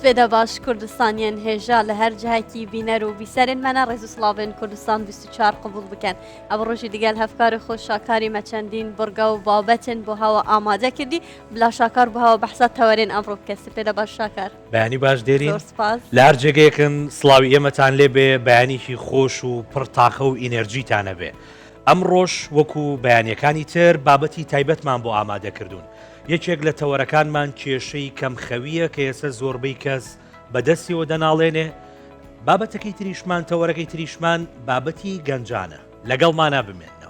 سپیده باش کردستانیان هجا لهر جهه کی بینر و بیسرین منه رزو سلاوین کردستان 24 قبول بکن او روشی دیگل هفکار خوش شاکاری مچندین برگا و بابتن بو هوا آماده کردی بلا شاکار بو هوا بحثات تورین امرو بکن سپیده باش شاکر بەیانی باش دێرین زۆر سپاس لە هەر جێگەیەکن سڵاوی ئێمەتان لێ بێ بەیانێکی خۆش و پڕتاخە و ئینەرجیتانە بێ ئەم ڕۆژ وەکو بەیانیەکانی تر بابەتی تایبەتمان بۆ ئامادەکردوون یەکێک لە تەوەرەکانمان کێشەی کەمخەویە کە ئێستا زۆربەی کەس بەدەستیەوە دەناڵێنێ بابەتەکەی تریشمان تەوەرەکەی تریشمان بابەتی گەنجانە لەگەڵمانە بمێنەوە.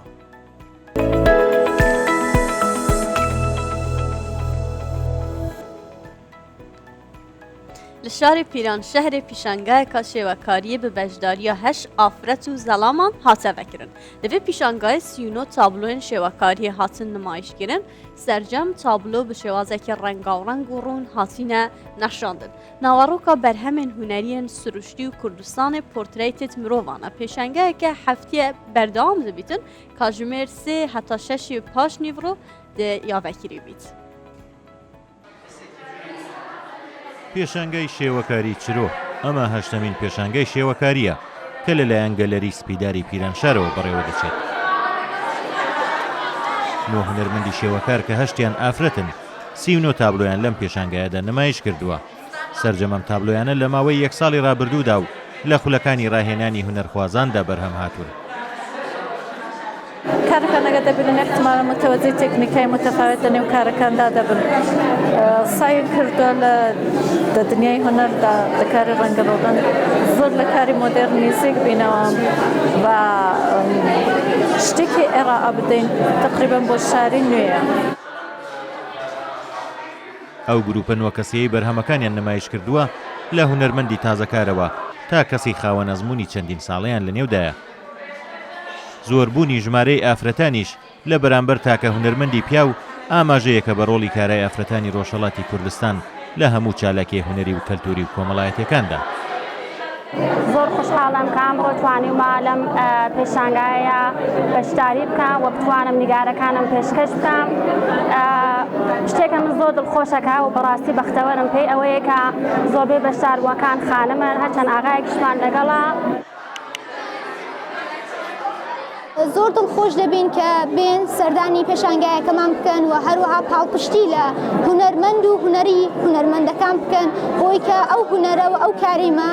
لشار پیران شهر پیشانگاه که شیوکاری به بجداری 8 آفرت و زلامان هاته وکرن. دوی پیشانگاه 39 تابلوین شیوکاری هاتن نمایش گیرن سرجم تابلو به شوازک رنگارنگ و رون هاتینه نشاندن. نواروکا برهمن هنرین سروشتی و کردستان پورتریتت مروانه پیشانگاه که هفته بردام دبیتن کاجمر 3 حتی 6 پاش نیورو ده یاوکری بیت. پێشانگای شێوەکاری چرۆ ئەمە هەشتمین پێشانگای شێوەکاریە کە لەلایەن گەلەری سپیداری پیرانشارەوە بەڕێوە دەچێت. 9 هونەرمەندی شێوەکار کە هەشتیان ئافرەتن 39 تابلۆیان لەم پێشانگایەدا نمایش کردووە. سەرجەمەم تابلۆیانە لە ماوەی 1 ساڵی ڕابردوودا و لە خولەکانی ڕاهێنانی هونەرخوازاندا بەرهەم هاتوون. کارەکانەکە دەبن احتمال متوەجی تکنیکای متفاوت لەنێو کارەکاندا دەبن. سعی کردووە لە دنیای هونەردا لە کاری ڕەنگەڕۆدن زۆر لە کاری مۆدێرنیزێک بینەوە و شتێکی ئێڕا بدەین تقریباً بۆ شاری نوێیە. ئەو گروپە نوۆکەسیەی بەرهەمەکانیان نمایش کردووە لە هونەرمەندی تازەکارەوە تا کەسی خاوەن ئەزموونی چەندین ساڵەیان لەنێودایە. زۆربوونی ژمارەی ئافرەتانیش لە بەرامبەر تاکە هونەرمەندی پیا و ئاماژەیە کە بە ڕۆڵی کارای ئافرەتانی ڕۆژهەڵاتی کوردستان لە هەموو چالاکی هونەری و کەلتوری و کۆمەڵایەتیەکاندا. زۆر خوشحاڵم کە ئەمڕۆ توانیومە لەم پێشانگایە بەشداری بکەم و بتوانم نیگارەکانم پێشکەش بکەم. شتێکە من زۆر دڵخۆشەکە و بەڕاستی بەختەوەرم پێی ئەوەیە کە زۆربەی بەشداروەکان خانمن هەرچەند ئاغایەکیشمان لەگەڵا. زۆر دڵخۆش دەبین کە بێن سەردانی پێشانگایەکەمان بکەن و هەروەها پاڵپشتی لە هونەرمەند و هونەری هونەرمەندەکان بکەن بۆی کە ئەو هونەرە و ئەو کاریمە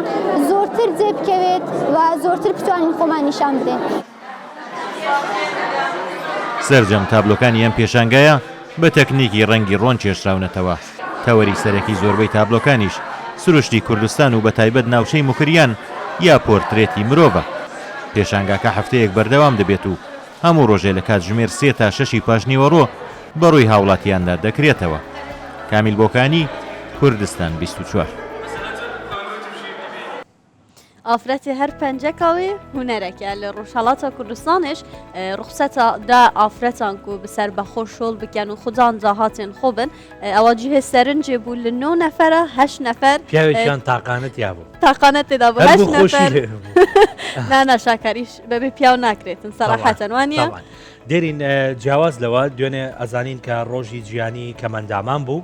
زۆرتر جێ بکەوێت و زۆرتر بتوانین خۆمان نیشان بدەین. سەرجەم تابلۆکانی ئەم پێشانگایە بە تەکنیکی ڕەنگی ڕۆن چێشراونەتەوە. تەوەری سەرەکی زۆربەی تابلۆکانیش سروشتی کوردستان و بە تایبەت ناوچەی موکریان یا پۆرترێتی مرۆڤە. پێشانگاکە هەفتەیەک بەردەوام دەبێت و هەموو ڕۆژێ لە کاتژمێر 3 تا 6 پاشنیوەڕۆ بەڕووی هاوڵاتیاندا دەکرێتەوە. کامیل بۆکانی، کوردستان 24. آفرەتی هەر پەنجەکاوی هونەرەکە لە ڕۆژهەڵاتە کوردستانش ڕوخسەتە دا ئافرەتان و بەسەر بەخۆ شۆڵ بکەن و خوددان داهاتێن خۆ بن ئەوە جوهێ سەرنجێ بوو لە 9 نەفەرە 8 نەفەر پیاوێکیان تاقانەت یابوو تاقانەت تێدا بوو 8 نەفەر نانە شاکاریش بەبێ پیاو ناکرێتن سەراحەتەن وانە دێرین جیاواز لەوە دوێنێ ئەزانین کە ڕۆژی جیانی کەمەندامان بوو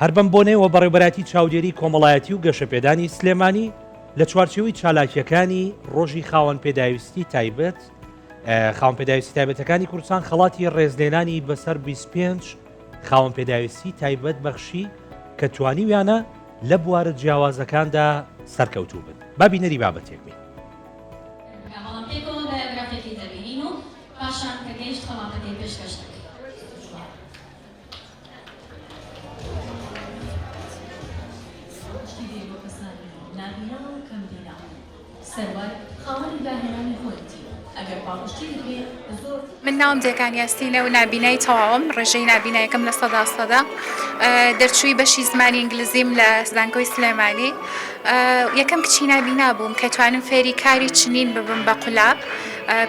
هەر بەم بۆنەوە بەڕێوەبەراتی چاودێری کۆمەڵایەتی و گەشەپێدانی سلێمانی لە چوارچێوەی چالاکیەکانی ڕۆژی خاوەن پێداویستی تایبەت خاوەن پێداویستی تایبەتەکانی کوردستان خەڵاتی ڕێزلێنانی بەسەر 25 خاوەن پێداویستی تایبەت بەخشی کە توانیویانە لە بوارە جیاوازەکاندا سەرکەوتوو بن با بینەری بابەتێک بین. من ناوم دێکان یاستینە و نابینایی تەواوم ڕێژەی نابینایەکەم لە سەدا دەرچووی بەشی زمانی ئینگلیزیم لە زانکۆی سلێمانی یەکەم کچی نابینا بووم کە توانم فێری کاری چنین ببم بە قولاب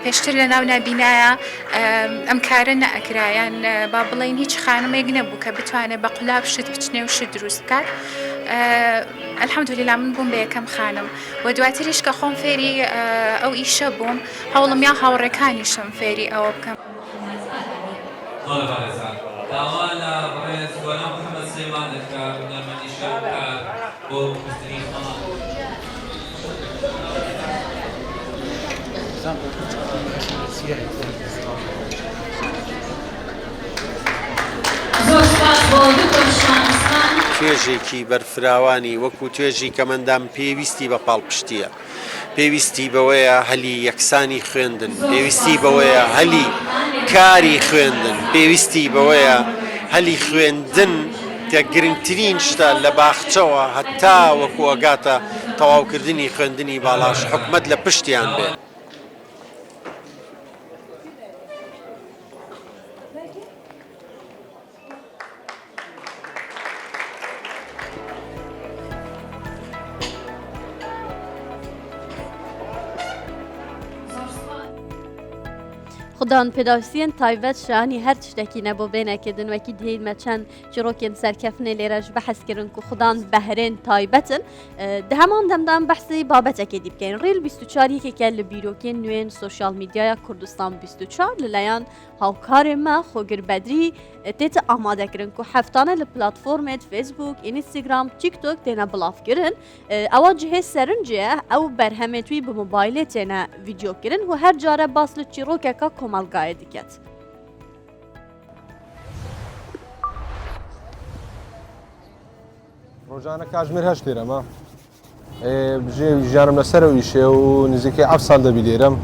پێشتر لە ناو نابینایە ئەم کارە نەئەکرایان با بڵێن هیچ خانمێک نەبوو کە بتوانێت بە قولاب شت بچنێ و شت دروست بکات. الحەمدولیلا من بووم بە یەکەم خانم و دواتریش کە خۆم فێری ئەو ئیشە بووم هەوڵم یا هاوڕێکانیشم فێری ئەوە بکەم. سێوانەکە هونەرمەندی شەوکار بۆ خستنی خەڵات. توێژێکی بەرفراوانی وەکو توێژی کەمەندام پێویستی بە پاڵپشتیە، پێویستی بەوەیە هەلی یەکسانی خوێندن، پێویستی بەوەیە هەلی کاری خوێندن، پێویستی بەوەیە هەلی خوێندن کە گرنگترین شتە لە باخچەوە هەتا وەکو ئەگاتە تەواوکردنی خوێندنی باڵاش حکومەت لە پشتیان بێت. خدان پێداویستیان تایبەت شانی هەر شتێکی نەبۆ بێنەکردن وەکی دێمە چەند چیرۆکێن سەرکەفنێ لێرەش بەحەزکردن و خدان بەهرێن تایبەتن هەمان دەمدان بەحسی بابەتێکی دی بکەین ڕێل 24 یەکێکە لە بیرۆکێن نوێن سوشال میدیایە کوردستان 24 لەلایەن هاوکارێمە خۆگر بەدری تێتە ئامادەکردن و هەفتانە لە پلاتفۆرمێت فیسبوک ئینستاگرام تیکتۆک تێنە بڵاوکردن ئەوە جهێ سەرنجە ئەو بەرهەمێتوی بە مۆبایلێ تێنە ڤیدیۆکردن و هەر جارە باس لە چیرۆکێکە کۆمەلگایە دیکەت. ڕۆژانە کاتژمێر هەشت لێرەمە ژیانم لەسەرەوە ئیشێ و نزیکەی 7 ساڵ دەبی لێرەم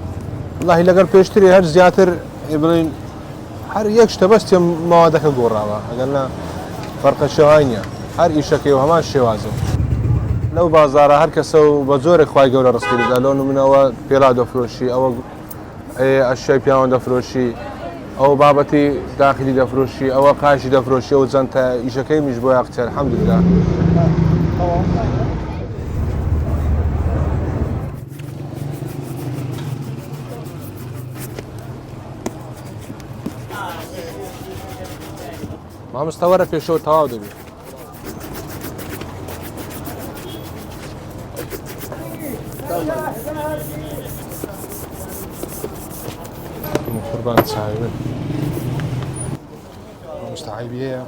وەڵاهی لەگەر پێشتری هەر زیاتر بڵین هەر یەک شتە بەستێ ماوادەکە گۆڕاوە ئەگەرنا فەرقە شێوای نییە هەر ئیشەکەی و هەمان شێوازە لەو بازارە هەر کەسە و بە زۆرێک خوای گەورە ڕستکرددا لەو نمونەوە پێڵا دەفرۆشی ئەوە ئەشیای پیاوان دەفرۆشی ئەو بابەتی داخلی دەفرۆشی ئەوە قاشی دەفرۆشی و چەند تا ئیشەکەی میش بۆ یاقچەر الحەمدوللا. مامۆستاوەرە پێشەوە تەواو دەبێت. قوربان چاوێ مستعیبی هەیە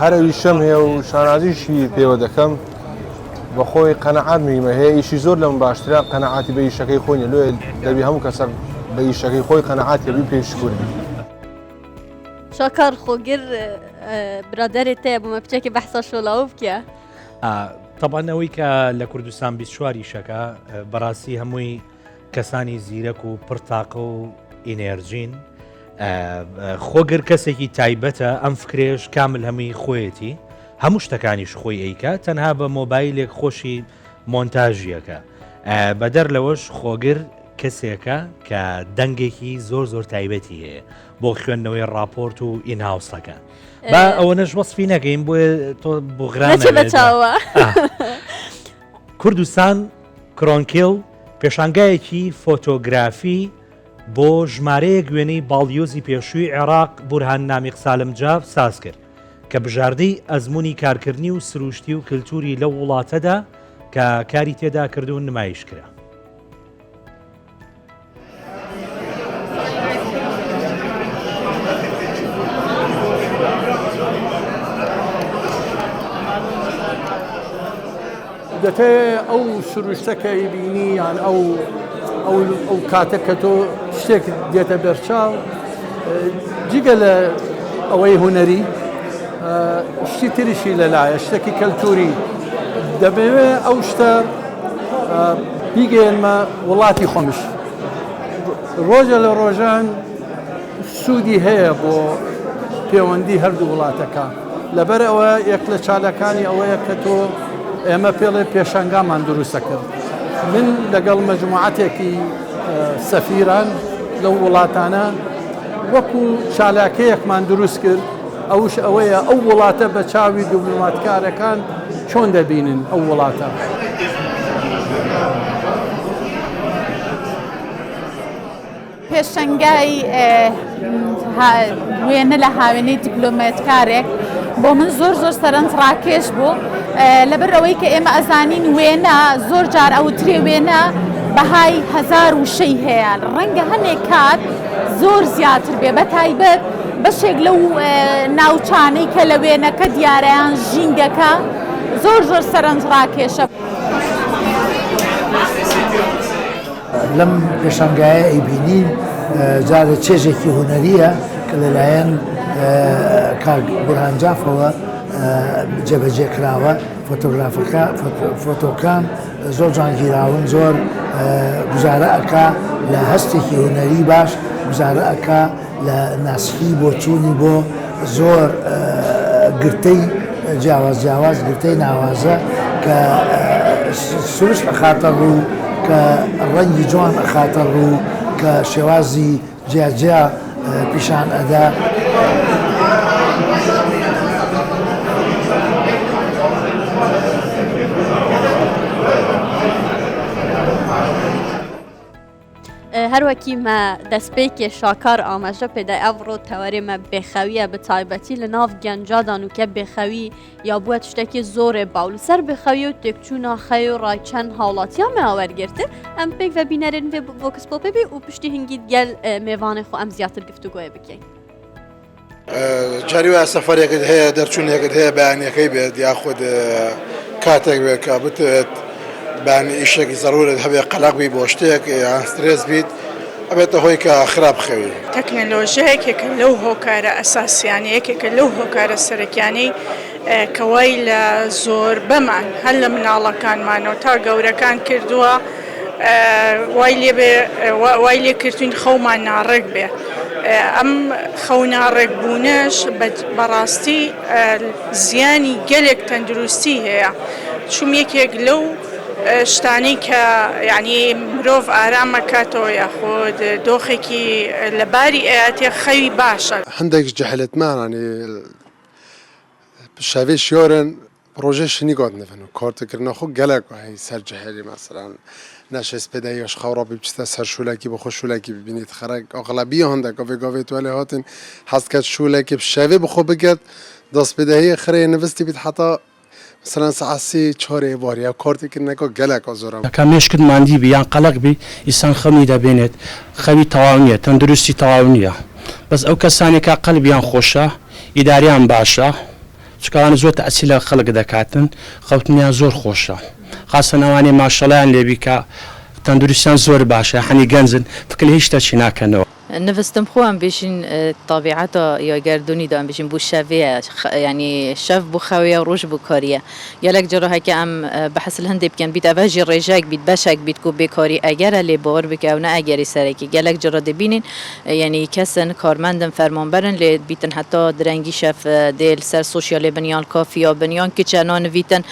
هەروی شەم هەیە و شانازیشی پێوە دەکەم بە خۆی قەنەعات میمە هەیە ئیشی زۆر لەم باشترا قەنەعاتی بە ئیشەکەی خۆی لێ دەبی هەموو کەسەر بە ئیشەکەی خۆی قەنەعاتی بی پێشکوردی. شاکار خۆگر برادەرێت تەیە بۆمە بچێکی بەحسا شۆلاوە بکە. تەبانەوەی کە لە کوردستان 24 شەکە بەڕاستی هەمووی کەسانی زیرەک و پرتاقە و ئینێرجین خۆگر کەسێکی تایبەتە ئەم فکرێش کامل هەمووی خۆیەتی هەموو شتەکانیش خۆی ئەیکە تەنها بە مۆبایلێک خۆشی مۆنتاژیەکە بەدەر لەوەش خۆگر کەسێکە کە دەنگێکی زۆر تایبەتی هەیە بۆ خوێندنەوەی راپۆرت و ئینهاوسەکە با ئەوە نەش وەسفی نەکەین بۆ تۆ بۆغرانەوە کوردستان کڕۆنکیل پێشانگایەکی فۆتۆگرافی بۆ ژمارەیە گوێنەی باڵیۆزی پێشووی عێراق بورهان نامی سالمجاف ساز کرد کە بژاردەی ئەزمموی کارکردنی و سروشتی و کللتوری لەو وڵاتەدا کە کاری تێدا کردو نمایش کرا. دەتێ ئەو سروشتەکەی بینی یان ئەو کاتێک کە تۆ شتێک دێتە بەرچاو جگە لە ئەوەی هوەری شتی تریشی لەلایە شتێکی کەلتوری دەبێت ئەو شتە بیگەێنمە وڵاتی خۆمش ڕۆژە لە ڕۆژان سوودی هەیە بۆ پەیوەندی هەردوو وڵاتەکە لەبەر ئەوە یەک لە چالەکانی ئەوەیە کە تۆ ئێمە پێڵێ پێشانگامان دروستە کرد من لەگەڵ مەجموعاتێکی سەفیران لەو وڵاتانە وەکو چالاکەیەکمان دروست کرد ئەوش ئەوەیە ئەو وڵاتە بە چاوی دیپلۆماتکارەکان چۆن دەبینن ئەو وڵاتە. پێشەنگای وێنە لە هاوێنەی دیپلۆماتکارێک بۆ من زۆر سەرنجڕاکێش بوو لەبەر ئەوەی کە ئێمە ئەزانین وێنە زۆر جار ئەوترێ وێنە بەهای 1000 هەیە ڕەنگە هەنێک کات زۆر زیاتر بێ بە تایبەت بەشێک لەو ناوچانەی کە لە وێنەکە دیارەیان ژینگەکە زۆر سەرنج ڕاکێشە. لەم پێشانگایە ئەیبینین جارە چێژێکی هوەریە کە لەلایەن کاک بورهانجافەوە جێبەجێ کراوە. فۆتۆکان زۆر جوانگیراون، زۆر گوزارە ئەکا لە هەستێکی هوەری باش، گوزارە ئەکا لە ناسخی بۆ چوونی بۆ زۆر گرتەی جیاواز گرتەی ناوازە کە سروش ئەخاتە ڕوو، کە ڕەنگی جوان ئەخاتە ڕوو، کە شێوازی جیاجیا پیشان ئەدا. هەروەکی مە دەستپێکی شاکار ئاماژە پێدای ئەڤڕۆ تەوەرێمە بێخەویە بە تایبەتی لە ناو گەنجادان و کە بێخەوی یا بووە تشتێکی زۆرێ باو لەسەر بێخەوی و تێکچوونا خەی و ڕایچەند هاوڵاتیان مەوەرگرتن ئەم پێک بە بینەرن بێ ڤۆکس پۆپێبی و پشتی هنگیت گەل میێوانێ خۆ ئەم زیاتر گفتوگۆیە بکەین. جاری وایە سەفەرێکت هەیە دەرچوونێکت هەیە بەیانیەکەی بێت یاخود کاتێک بێت کە بتێت بەیانی ئیشێکی زەرورت هەبێ قەلەق بی بۆ شتێک یان سترێس بیت ئەبێتە هۆی کە خراپ بخەوی. تەکنەلۆژیا یەکێکە لەو هۆکارە ئەساسیانی، یەکێکە لەو هۆکارە سەرەکیانەی کەوای لە زۆر بەمان هەر لە مناڵەکانمانەوە تا گەورەکان کردووە وای لێ کردوین خەومان ناڕێک بێ. ئەم خەو ناڕێکبوونەش بەڕاستی زیانی گەلێک تەندروستی هەیە، چوم یەکێک لەو شتانەی کە یعنی مرۆڤ ئارامە کاتەوە یاخۆد دۆخێکی لەباری ئاەتێ خەوی باشە. هەندێک جەهلەتمانانی شەوێ شیۆرن پرۆژێ شنی گۆتنەفن و کۆرتکردنە خۆ گەلێک هەی سەر جەهێلی مەسەلەن نەشێت پێدایش خەوڕۆ بچتە سەر شولێکی بخۆ شولێکی ببینیت خەرک ئەغڵەبی هەندێک گۆڤێ توالێ هاتن حەزکات شولێکی شەوێ بخۆ بگەت دەست پێداهەیە خرێ نوستی بیت حتا مثلا سعسی چۆرێ باریا کۆرتکردنەکە گەلێکە زۆرە کە مێشکت ماندی بی یان قەلق بی ئیسان خەمی دەبێنێت خەوی تەواو نییە، تەندروستی تەواو نییە. بەس ئەو کەسانێکە قەلبیان خۆشە، ئیداریان باشە، چکەوان زۆر تەئسیل لە خەڵک دەکاتن، خەوتنیان زۆر خۆشە، خاصە نەوانێ ماشەڵەیان لێبی کە تەندروستیان زۆر باشە، هەنی گەنجن فکر هیچ شتێکی ناکەنەوە. نفستم خوام بيشين طبيعته يا جردوني دام بيشين بو شافية يعني شاف بو خوية وروج بو كوريا يالك جرو هكا ام بحس الهندي بكن بيت افاجي ريجاك بيت باشاك بيت كو بكوري اگر اللي بور بكاونا اگري سركي يالك جرو دبينين يعني كسن كارمندن فرمانبرن اللي بيتن حتى درنگي شاف ديل سر سوشيال بنيان كافي او بنيان كيچانان فيتن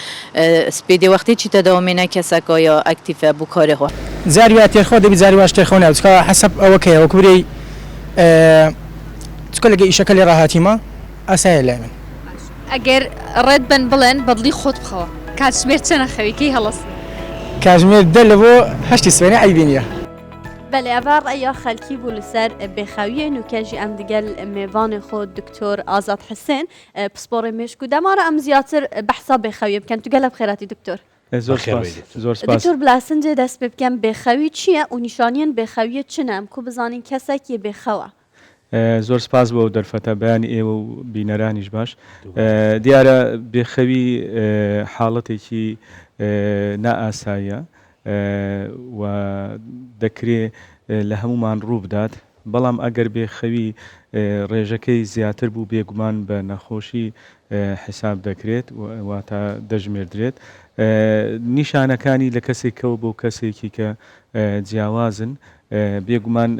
سبيدي وقتي چي تداومينا كسكا يا اكتيف بو كاري هو زاريات خود بزاري واش تخونه حسب اوكي وكبري تقول لك شكل راهاتيما اسهل من اگر رد بن بلن بدلي خود بخوا كاشمير چنه خوي كي هلص كاشمير دلبو هشت سويني عيبينيا بله اول رأي خلکی بو لسر بخوی نوکجی ام دیگل میوان خود دکتر آزاد حسین پسپور مشکو دماره ام زیاتر بحثا بخوی بکن تو گلب خیراتی دکتر زور سپاس دکتر بلاسنجه دست بکن بخوی چیه و نشانین بخوی چنه ام کو بزانین کسکی بخوا زۆر سپاس بۆ دەرفەتە بەیانی ئێوە و بینەرانیش باش دیارە بێخەوی حاڵەتێکی نائاساییە و دەکرێت لە هەمومان ڕوو بدات بەڵام ئەگەر بێخەوی ڕێژەکەی زیاتر بوو بێگومان بە نەخۆشی حساب دەکرێت واتە دەژمێردرێت نیشانەکانی لە کەسێکەوە بۆ کەسێکی کە جیاوازن بێگومان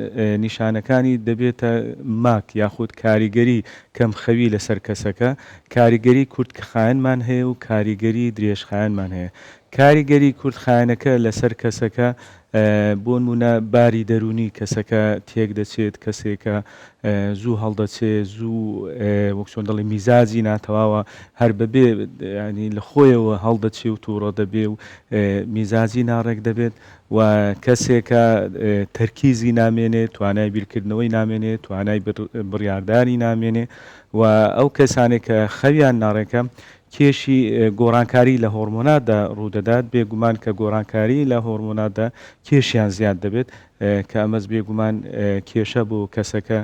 نیشانەکانی دەبێتە ماک یاخود کاریگەری کەم خەوی لەسەر کەسەکە کاریگەری کورتخایەنمان هەیە و کاریگەری درێژخایەنمان هەیە کاریگەری کورتخایەنەکە لەسەر کەسەکە بۆ نمونە باری دەرونی کەسەکە تێک دەچێت کەسێکە زوو هەڵدەچێت زوو وەک چۆن دەڵێ میزاجی ناتەواوە هەر بەبێ ینی لە خۆیەوە هەڵدەچێ و تووڕە دەبێ و میزاجی ناڕێک دەبێت و کەسێکە تەرکیزی نامێنێت توانای بیرکردنەوەی نامێنێت توانای بڕیارداری نامێنێت و ئەو کەسانێک کە خەویان ناڕێکە کێشی گۆڕانکاری لە هۆرمۆناتدا ڕوودەدات بێگومان کە گۆڕانکاری لە هۆرمۆناتدا کێشیان زیاد دەبێت کە ئەمەز بێگومان کێشە بۆ کەسەکە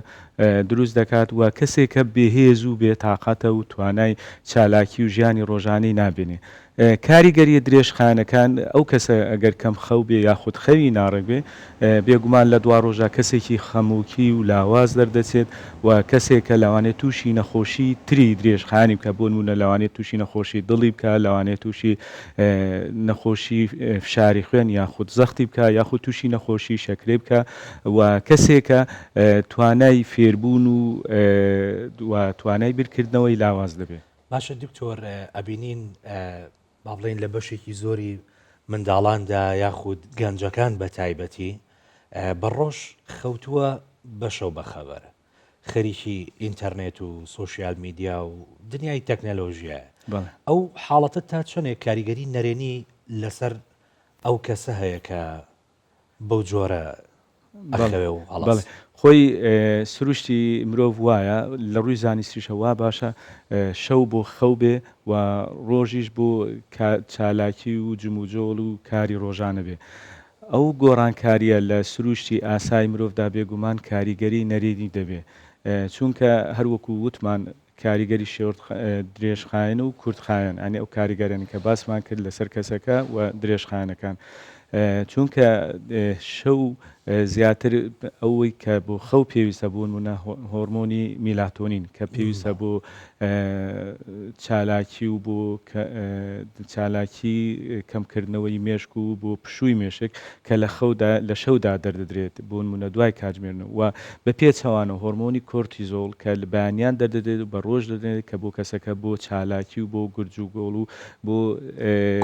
دروست دەکات و کەسێکە بێهێز و بێتاقەتە و توانای چالاکی و ژیانی ڕۆژانەی نابێنێ. کاریگەریە درێژخانەکان ئەو کەسە ئەگەر کەم خەو بێ یاخود خەوی ناڕێک بێ بێگومان لە دوا ڕۆژە کەسێکی خەموکی و لاواز دەردەچێت و کەسێکە لەوانێت تووشی نەخۆشی تری درێژخانی بکە بۆ نمونە لەوانێت تووشی نەخۆشی دڵی بکە لەوانێت تووشی نەخۆشی فشاری خوێن یاخود زەختی بکە یاخود تووشی نەخۆشی شەکرێ بکە و کەسێکە توانای فێربوون و توانای بیرکردنەوەی لاواز دەبێت. باشە دکتۆر ئەبینین با بڵێن لە بەشێکی زۆری منداڵاندا یاخود گەنجەکان بە تایبەتی بەڕۆژ خەوتووە بەشەو بەخەبەرە خەریکی ئینتەرنێت و سۆشیال میدیا و دنیای تەکنەلۆژیە ئەو حاڵەتە تا چەندێک کاریگەری نەرێنی لەسەر ئەو کەسە هەیە کە بەو جۆرە ئەخەوێ و هەڵاس خۆی سروشتی مرۆڤ وایە لە ڕووی زانستیشە وا باشە شەو بۆ خەو بێ و ڕۆژیش بۆ چالاکی و جموجۆڵ و کاری ڕۆژانە بێ. ئەو گۆڕانکاریە لە سروشتی ئاسای مرۆڤدا بێگومان کاریگەری نەرێنی دەبێ چونکە هەروەکو وتمان کاریگەری شێوە درێژخایەن و کورتخایەن ئەنی ئەو کاریگەرانی کە باسمان کرد لەسەر کەسەکە و درێژخایەنەکان چونکە شەو زیاتر ئەوەی کە بۆ خەو پێویستە بوون منە هۆرمۆنی میلاتۆنین کە پێویستە بۆ چالاکی و بۆ چالاکی کەمکردنەوەی مێشک و بۆ پشووی مێشک کە لە شەودا دەردەدرێت بۆ نمونە دوای کاتژمێرن و بە پێچەوانە هۆرمۆنی کۆرتیزۆڵ کە لە بەیانیان دەردەدرێت بە ڕۆژ دەدرێت کە بۆ کەسەکە بۆ چالاکی و بۆ گورج و گۆڵ و بۆ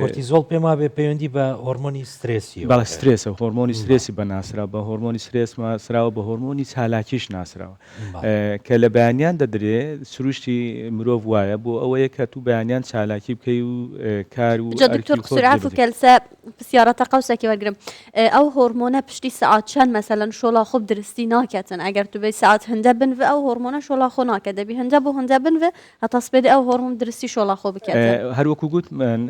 کۆرتیزۆڵ پێما بێ پەیوەندی بە هۆرمۆنی سترێسی بەڵێ سترێسە هۆرمۆنی سترێسی بەناسرا بە هۆرمۆنی سترێس ناسراوە بە هۆرمۆنی چالاکیش ناسراوە کە لە بەیانیان دەدرێت سروشتی مرۆڤ وایە بۆ ئەوەیە کە تو بەیانیان چالاکی بکەی و کار و دکتۆر سرعت و کەلسە پرسیارەتە قەوسێکی وەرگرم ئەو هۆرمۆنە پشتی سعات چەند مەسەلەن شۆڵا خوب درستی ناکەتن ئەگەر تو بێ سعات هەندە بنڤ ئەو هۆرمۆنە شۆڵا خۆ ناکە دەبی هەندە بۆ هەندە بنڤ هەتا سپێدە ئەو هۆرمۆن درستی شۆڵا خۆ بکات هەروەکو گوت من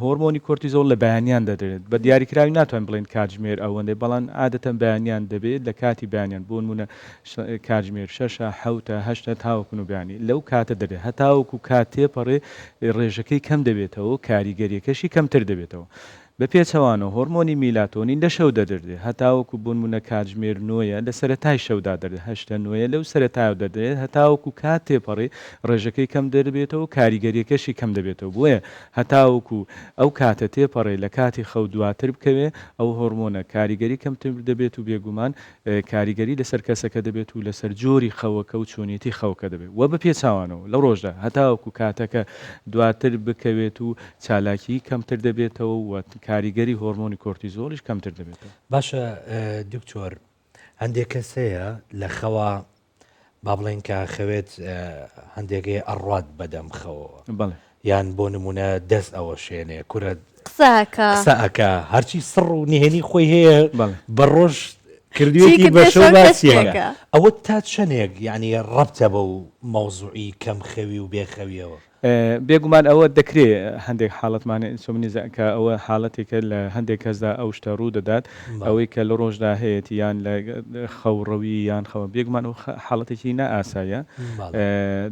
هۆرمۆنی کۆرتیزۆڵ لە بەیانیان دەدرێت بە دیاریکراوی ناتوان بڵێن کاتژمێر ئەوەندەی بەڵام عادەتەن بەیانیان دەبێت لە کاتی بەیانیان بۆ نمونە کاتژمێر 6 7 8 تاوەکو بیانی لەو کاتە دەدرێت هەتاوەکو کات تێپەڕێ ڕێژەکەی کەم دەبێتەوە کاریگەریەکەشی کەمتر دەبێتەوە بە پێچەوانە هۆرمۆنی میلاتۆنین لە شەو دەدرێت هەتاوەکو بوونمونە کاتژمێر 9 لە سەرەتای شەودا دەدرێت 9 لەو سەرەتایە دەدرێت هەتاوەکو کات تێپەڕێ ڕێژەکەی کەم دەبێتەوە کاریگەریەکەشی کەم دەبێتەوە بۆیە هەتاوەکو ئەو کاتە تێپەڕێ لە کاتی خەو دواتر بکەوێ ئەو هۆرمۆنە کاریگەری کەمتر دەبێت و بێگومان کاریگەری لەسەر کەسەکە دەبێت و لەسەر جۆری خەوەکە و چۆنیەتی خەوکە دەبێت و بە پێچاوانەوە لە ڕۆژدا هەتاوەکو کاتەکە دواتر بکەوێت و چالاکی کەمتر دەبێتەوە و کاریگەری هۆرمۆنی کۆرتیزۆلیش کەمتر دەبێتەوە. باشە دکتۆر هەندێک کەسەیە لە خەوا با بڵێن کە خەوێت هەندێکەیە ئەڕات بەدەم خەوەوە یان بۆ نمونە دەست ئەوە شوێنێ کورە قسەکە هەرچی سڕ و نهێنی خۆی هەیە بە ڕۆژ کردوێتی بەشە باسیەکە ئەوە تا چەندێک یعنی ڕەبتە بە و مەوزوعی کەم خەوی و بێخەویەوە بێگومان ئەوە دەکرێت هەندێک حاڵەتمانە ئینسۆمنیزەکە ئەوە حاڵەتێکە لە هەندێک کەسدا ئەو شتە ڕوو دەدات ئەوەی کە لە ڕۆژدا هەیەی یان لە خەوڕەوی یان خەوە بێگومان و حاڵەتێکی نائاسایە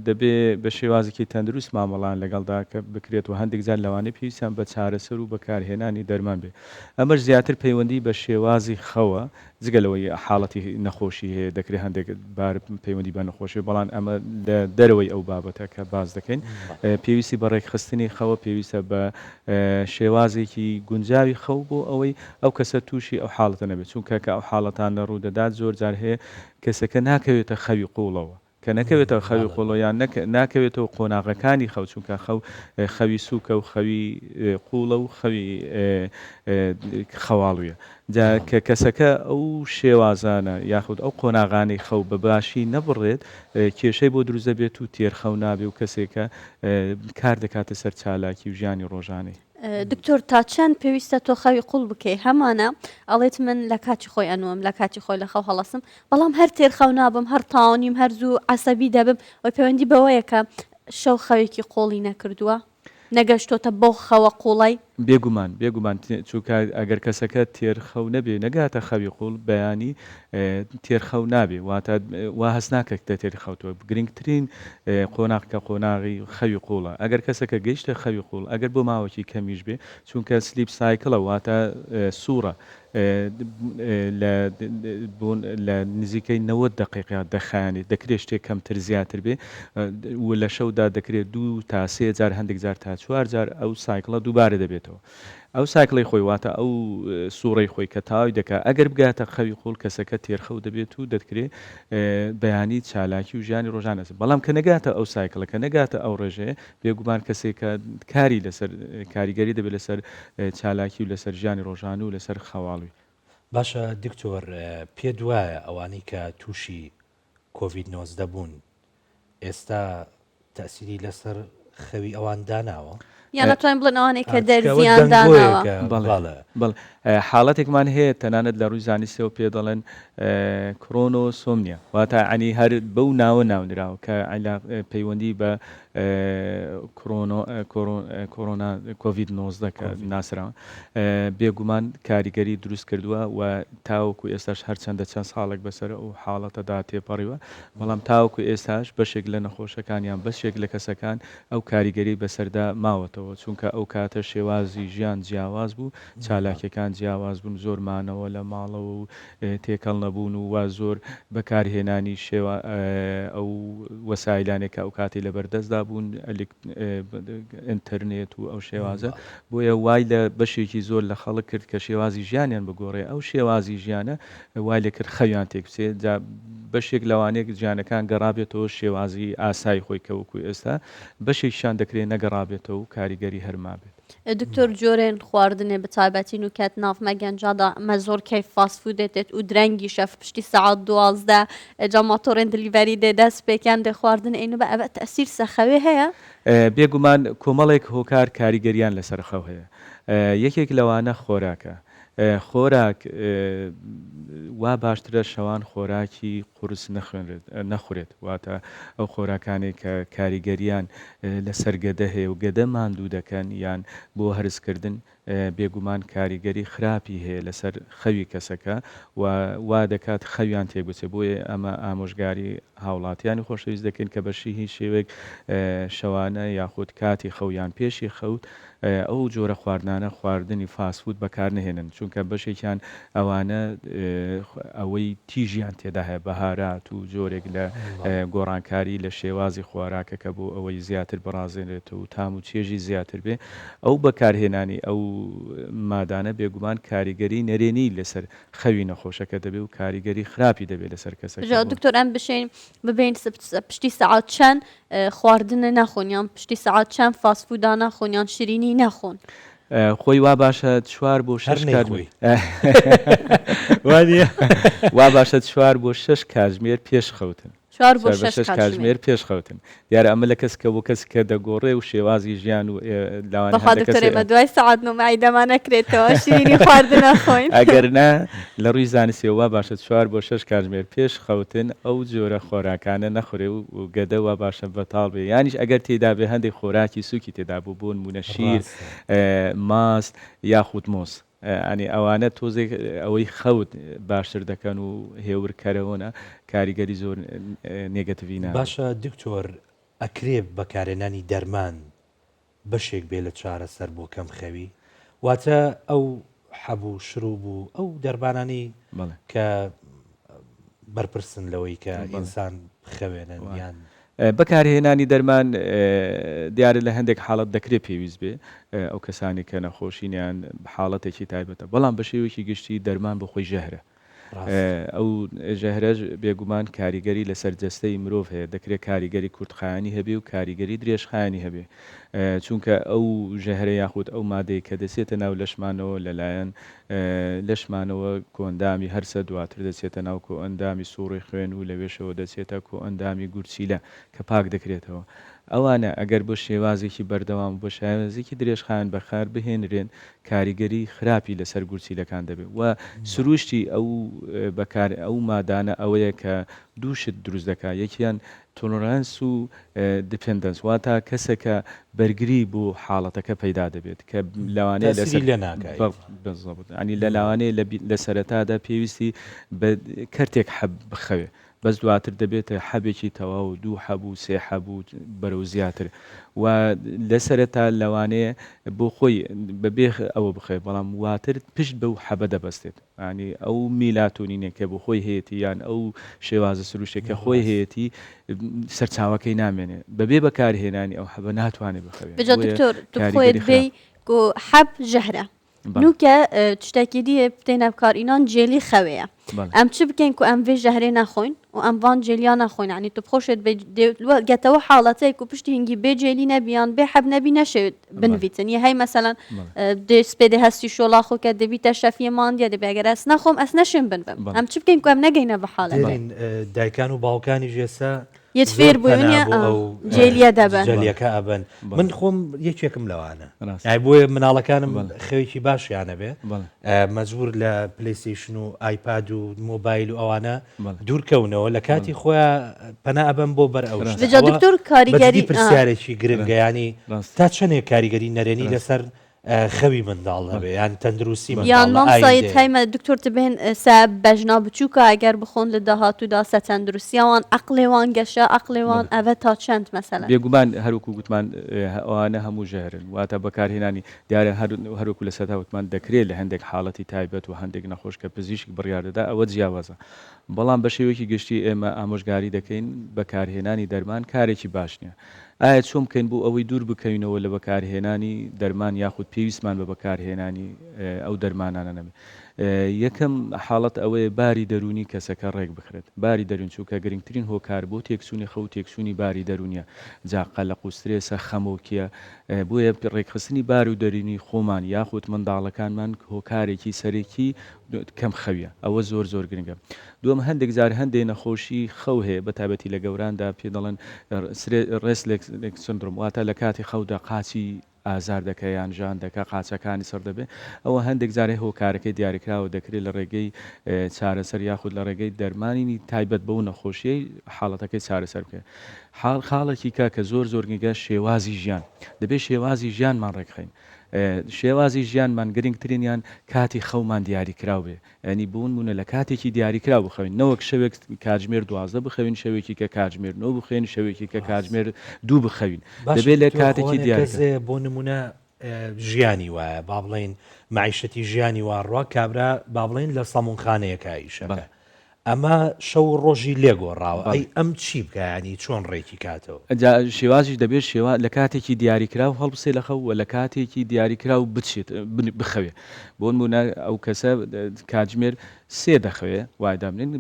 دەبێ بە شێوازێکی تەندروست مامەڵان لەگەڵدا کە بکرێت و هەندێک جار لەوانەیە پێویستیان بە چارەسەر و بەکارهێنانی دەرمان بێ ئەمەش زیاتر پەیوەندی بە شێوازی خەوە جگەلەوەی حاڵەتی نەخۆشی هەیە دەکرێت هەندێک بار پەیوەندی بە نەخۆشی بەڵام ئەمە دەرەوەی ئەو بابەتە کە باز دەکەین پێویستی بە ڕێکخستنی خەوە پێویستە بە شێوازێکی گونجاوی خەو بۆ ئەوەی ئەو کەسە تووشی ئەو حاڵەتە نەبێت چونکە کە ئەو حاڵەتان لە ڕوو دەدات زۆر جار هەیە کەسەکە ناکەوێتە خەوی قوڵەوە کە نەکەوێتەوە خەوی قوڵۆیان ناکەوێتەوە قۆناغەکانی خەو چونکە خەوی سووکە و خەوی قوڵە و خەوی خەواڵویە کە کەسەکە ئەو شێوازانە یاخود ئەو قۆناغانی خەو بە باشی نەبڕێت کێشەی بۆ دروست دەبێت و تێرخەو نابێ و کەسێکە کار دەکاتە سەر چالاکی و ژیانی ڕۆژانەی دکتۆر تا چەند پێویستە تۆ خەوی قوڵ بکەی هەمانە ئەڵێت من لە کاتی خۆی ئەنوم لە کاتی خۆی لە خەو هەڵەسم بەڵام هەر تێرخەو نابم هەر تاوانیم هەر زوو عەسەبی دەبم و پەیوەندی بەوەیە کە شەو خەوێکی قوڵی نەکردووە نەگەشتۆتە بۆ خەوە قوڵی بێگومان چونکە ئەگەر کەسەکە تێرخەو نەبێ نەگاتە خەوی قوڵ بەیانی تێرخەو نابێ واتە وا هەست ناکە کە تێرخەوتەوە گرنگترین قۆناغکە قۆناغی خەوی قوڵە ئەگەر کەسەکە گەیشتە خەوی قوڵ ئەگەر بۆ ماوەکی کەمیش بێ چونکە سلیپ سایکڵە واتە سوورە لە نزیکەی 90 دقیقات دەخایێنێت دەکرێت شتێک کەمتر زیاتر بێ لە شەودا دەکرێت 2 تا 3 جار هەندێک جار تا 4 جار ئەو سایکڵە دووبارە دەبێتەوە ئەو سایکڵی خۆی واتە ئەو سوورەی خۆی کە تاوی دەکات ئەگەر بگاتە خەوی قوڵ کەسەکە تێرخەو دەبێت و دەکرێت بەیانی چالاکی و ژیانی ڕۆژانە بەڵام کە نەگاتە ئەو سایکڵە کە نەگاتە ئەو ڕێژەیە بێگومان کەسێکە کاری لەسەر کاریگەری دەبێت لەسەر چالاکی و لەسەر ژیانی ڕۆژانە و لەسەر خەواڵی باشە دکتۆر پێ دوایە ئەوانەی کە تووشی کۆڤید 19 بوون ئێستا تەسیری لەسەر خەوی ئەوان داناوە یان ناتوانین بڵێن ئەوانەی کە دەرزیان داناوە بەڵێ حاڵەتێکمان هەیە تەنانەت لە ڕووی زانستیەوە پێ دەڵێن کرۆنۆسۆمنیە واتە عنی هەر بەو ناوە ناونراوە کە پەیوەندی بە کۆڕۆنا کۆڤید 19 کە ناسراوە بێگومان کاریگەری دروست کردووە و تاوەکو ئێستاش هەرچەندە چەند ساڵێک بەسەر ئەو حاڵەتەدا تێپەڕیوە بەڵام تاوەکو ئێستاش بەشێک لە نەخۆشەکانیان بەشێک لە کەسەکان ئەو کاریگەری بەسەردا ماوەتەوە چونکە ئەو کاتە شێوازی ژیان جیاواز بوو چالاکیەکان جیاواز بوون زۆر مانەوە لە ماڵەوە و تێکەڵ نەبوون و وا زۆر بەکارهێنانی ئەو وەسایلانێکە ئەو کاتی لە بەردەستدا بوون ئینتەرنێت و ئەو شێوازە بۆیە وای لە بەشێکی زۆر لە خەڵک کرد کە شێوازی ژیانیان بگۆڕێ ئەو شێوازی ژیانە وای لێ کرد خەویان تێکچێت بەشێک لەوانەیە ژیانەکان گەڕابێتەوە شێوازی ئاسایی خۆی کەوەکو ئێستا بەشێکشان دەکرێت نەگەڕابێتەوە و کاریگەری هەرما بێت دکتۆر جۆرێن خواردنێ بەتایبەتی و کات ناف مەگەنجادا ئەمە زۆر کەیف فاستفود دێت و درەنگی شەف پشتی سەعات 12 جا ماتۆڕێن دلیڤەری دێ دەست پێکیان دێ خواردن ئینو بە ئەبە تەسیر سەخەوێ هەیە بێگومان کۆمەڵێک هۆکار کاریگەریان لەسەر خەو هەیە یەکێک لەوانە خۆراکە خۆراک وا باشترە شەوان خۆراکی قورس نەخورێت واتە ئەو خۆراکانێک کە کاریگەریان لە سەرگەدە هەیە و گەدە ماندوو دەکەن یان بۆ هەرسکردن بێگومان کاریگەری خراپی هەیە لەسەر خەوی کەسەکە و وا دەکات خەویان تێگوچێت بۆیە ئەمە ئامۆژگاری هاوڵاتیانی خۆشەویست دەکەن کە بەشی هیچ شێوێک شەوانە یاخود کاتی خەویان پێشی خەوت ئەو جۆرە خواردنانە خواردنی فاسفود بەکار نهێنن چونکە بەشێکیان ئەوانە ئەوەی تیژیان تێدا هەیە بەهارات و جۆرێک لە گۆڕانکاری لە شێوازی خواراکەکە بۆ ئەوەی زیاتر بەڕازێنێتەوە و تام و چێژی زیاتر بێ ئەو بەکارهێنانی ئەو مادانە بێگومان کاریگەری نەرێنی لەسەر خەوی نەخۆشەکە دەبێت و کاریگەری خراپی دەبێت لەسەر کەسەکە دکتۆر ئەم بشین ببین پشتی سەعات چەند خواردنە نەخۆن یان پشتی سەعات چەند فاستفودا نەخۆن یان شیرینی نەخۆن خۆی وا باشە 4 بۆ 6 وا باشە 4 بۆ 6 کاتژمێر پێش خەوتن 4 بۆ 6 کاتژمێر پێش خەوتن دیارە ئەمە لە کەسکە بۆ کەسکە دەگۆڕێ و شێوازی ژیان و لەوانەیە دوای سەعات نۆمای دەمان نەکرێتەوە شیرینی خواردن نەخۆین ئەگەر نا لە ڕووی زانستی وا باشە 4 بۆ 6 کاتژمێر پێش خەوتن ئەو جۆرە خۆراکانە نەخورێ و گەدە وا باشە بەتاڵ بێ یانیش ئەگەر تێدا بێ هەندێک خۆراکی سووکی تێدا بوو بۆ نمونە شیر ماست یاخود مۆس ئەنی ئەوانە تۆزێک ئەوەی خەوت باشتر دەکەن و هێورکەرەوەنە کاریگەری زۆر نێگەتیڤینە باشە دکتۆر ئەکرێ بەکارێنانی دەرمان بەشێک بێ لە چارەسەر بۆ کەم خەوی واتە ئەو حەبوو شروع بوو ئەو دەربانانی کە بەرپرسن لەوەی کە ئینسان بخەوێنن یان بەکارهێنانی دەرمان دیارە لە هەندێک حاڵەت دەکرێت پێویست بێ ئەو کەسانی کە نەخۆشینیان حاڵەتێکی تایبەتە بەڵام بە شێوەیەکی گشتی دەرمان بۆ خۆی ژەهرە ئەو ژەهرەش بێگومان کاریگەری لەسەر جەستەی مرۆڤ هەیە دەکرێت کاریگەری کورتخایانی هەبێ و کاریگەری درێژخایانی هەبێ چونکە ئەو ژەهرە یاخود ئەو مادەی کە دەچێتە ناو لەشمانەوە لەلایەن لەشمانەوە کۆئەندامی هەرسە دواتر دەچێتە ناو کۆئەندامی سووڕی خوێن و لەوێشەوە دەچێتە کۆئەندامی گورچیلە کە پاک دەکرێتەوە ئەوانە ئەگەر بۆ شێوازێکی بەردەوام بۆ شێوازێکی درێژخایەن بەخار بهێنرێن کاریگەری خراپی لەسەر گورچیلەکان دەبێت و سروشتی ئەو بەکار ئەو مادانە ئەوەیە کە دووشت دروست دەکات یەکیان تۆلۆرانس و دیپندنس واتە کەسێکە بەرگری بۆ حاڵەتەکە پەیدا دەبێت کە لەوانەیە ینی لە لاوانەیە لە سەرەتادا پێویستی بە کەرتێک حەب بخەوێ بەس دواتر دەبێتە حەبێکی تەواو 2 حەبوو 3 حەبوو بەرەو زیاتر و لە سەرەتا لەوانەیە بۆ خۆی بەبێ ئەوە بخێ بەڵام واتر پشت بەو حەبە دەبەستێت ینی ئەو میلاتۆنینێکە بۆ خۆی هەیەی یان ئەو شێوازە سروشتێکە خۆی هەیەی سەرچاوەکەی نامێنێ بەبێ بەکارهێنانی ئەو حەبە ناتوانێت بخەوێت بجا دکتۆر خۆت بێ حەب ژەهرە نوکە تشتێکی دیە بتێنە بکارئینان جێلی خەوەیە ئەم چ بکەین و ئەم vê ژەهرێ نەخۆین و ئەم وان جێلیان نەخۆین عنی تو بخۆشێت گەتەوە حاڵەتەیەک و پشتی هنگی بێ جێلی نەبیان بێ حەب نەبی نەشێت بنویتن یە هەی مەسەلەن سپێدێ هەستی شۆڵاخۆکە دەبیتە شەفیە ماندیە دەبێ ئەگەر ئەس نەخۆم ئەس نەشێن بنبم ئەم چ بکەین و ئەم نەگەینە بە حاڵەت دایکان و باوکانی ژێسا یەت فێر بوونیە جێلیە دەبن جێلیەکە ئەبن من خۆم یەکێکم لەوانە بۆیە مناڵەکانم خەوێکی باشیانە بێ مەجبور لە پلەیستیشن و ئایپاد و مۆبایل و ئەوانە دوورکەونەوە لە کاتی خۆیان پەنا ئەبن بۆ بەر ئەو دکتۆر کاریگەری پرسیارێکی گرنگەیانی تا چەندێک کاریگەری نەرێنی لەسەر خەوی منداڵ هەبێ یان تەندروستی یان مامسایت هەیمە دکتۆر تبێن سا بەژنا بچووکە ئەگەر بخۆن لە داهاتوودا سە تەندروستیاوان عەقڵێوان گەشە عەقڵێوان ئەوە تا چەند مەسەلەن بێگومان هەروکو گوتمان ئەوانە هەموو ژەهرن واتە بەکارهێنانی دیارە هەروکو لە سەرتا وتمان دەکرێت لە هەندێک حاڵەتی تایبەت و هەندێک نەخۆش کە پزیشک بڕیاردەدا ئەوە جیاوازە بەڵام بە شێوەیەکی گشتی ئێمە ئامۆژگاری دەکەین بەکارهێنانی دەرمان کارێکی باش نییە ئایا چۆن بکەین بۆ ئەوەی دوور بکەینەوە لە بەکارهێنانی دەرمان یاخود پێویستمان بە بەکارهێنانی ئەو دەرمانانە نەبێت یەکەم حاڵەت ئەوەیە باری دەرونی کەسەکە ڕێک بخرێت باری دەرون چووکە گرنگترین هۆکار بۆ تێکسوونی خەو تێکسوونی باری دەرونیە جاقە لە قوسترێسە خەمۆکیە بۆیە ڕێکخستنی بار و دەرونی خۆمان یاخود منداڵەکانمان هۆکارێکی سەرێکی کەم خەویە ئەوە زۆر زۆر گرنگە دووەم هەندێک جار هەندێک نەخۆشی خەو هەیە بە تایبەتی لە گەوراندا پێ دەڵێن ڕێسلێک سندرۆم واتە لە کاتی خەودا قاچی ئازار دەکە یان ژان دەکە قاچەکانی سەر دەبێت ئەوە هەندێک جارێ هۆکارەکەی دیاریکراوە دەکرێت لە ڕێگەی چارەسەر یاخود لە ڕێگەی دەرمانی تایبەت بەو نەخۆشیەی حاڵەتەکەی چارەسەر بکە خاڵێکی کە زۆر زۆر گرنگە شێوازی ژیان دەبێت شێوازی ژیانمان ڕێکخین شێوازی ژیانمان گرنگترینیان کاتی خەومان دیاریکراو بێ ئەنی بوونمونە لە کاتێکی دیاریکراو بخەوین نەوەک شەوێک کاتژمێر 12 بخەوین شەوێکی کە کاتژمێر 9 بخەین شەوێکی کە کاتژمێر 2 بخەوین دەبێت لە کاتێکی دیارە بۆ نمونە ژیانی وایە با بڵێن معیشەتی ژیانی وارڕوا کابرا با بڵێن لە سەمونخانەیەکە ئیشەکە ئەمە شەو ڕۆژی لێگۆڕاوە ئەی ئەم چی بکەیانی چۆن ڕێکی کاتەوە شێوازیش دەبێت شێوە لە کاتێکی دیاریکراو هەڵبسێ لە خەو لە کاتێکی دیاریکراو بچێت بخەوێ بۆ نمونە ئەو کەسە کاتژمێر 3 دەخەوێ وای دامنێن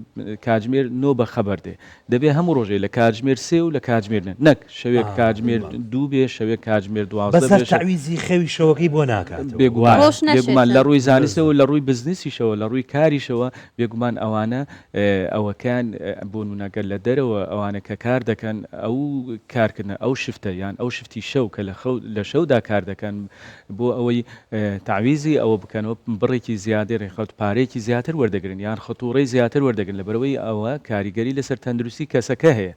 کاتژمێر 9 بە خەبەر دێ دەبێت هەموو ڕۆژێ لە کاتژمێر 3 و لە کاتژمێر نەک شەوێک کاتژمێر 2 بێ شەوێک کاتژمێر 12 بێ تعویزی خەوی شەوەکەی بۆ ناکات بێگومان لە ڕووی زانستەوە لە ڕووی بزنسیشەوە لە ڕووی کاریشەوە بێگومان ئەوانە ئەوەکان بۆ نونەگەر لە دەرەوە ئەوانە کە کار دەکەن ئەو کارکردن ئەو شفتە یان ئەو شفتی شەو کە لە شەودا کار دەکەن بۆ ئەوەی تعویزی ئەوە بکەنەوە بڕێکی زیادر ڕێخەوت پارێکی زیاتر وەردەگرن یان خەتوڕەی زیاتر وەردەگرن لەبەرەوەی ئەوە کاریگەری لەسەر تەندروستی کەسەکە هەیە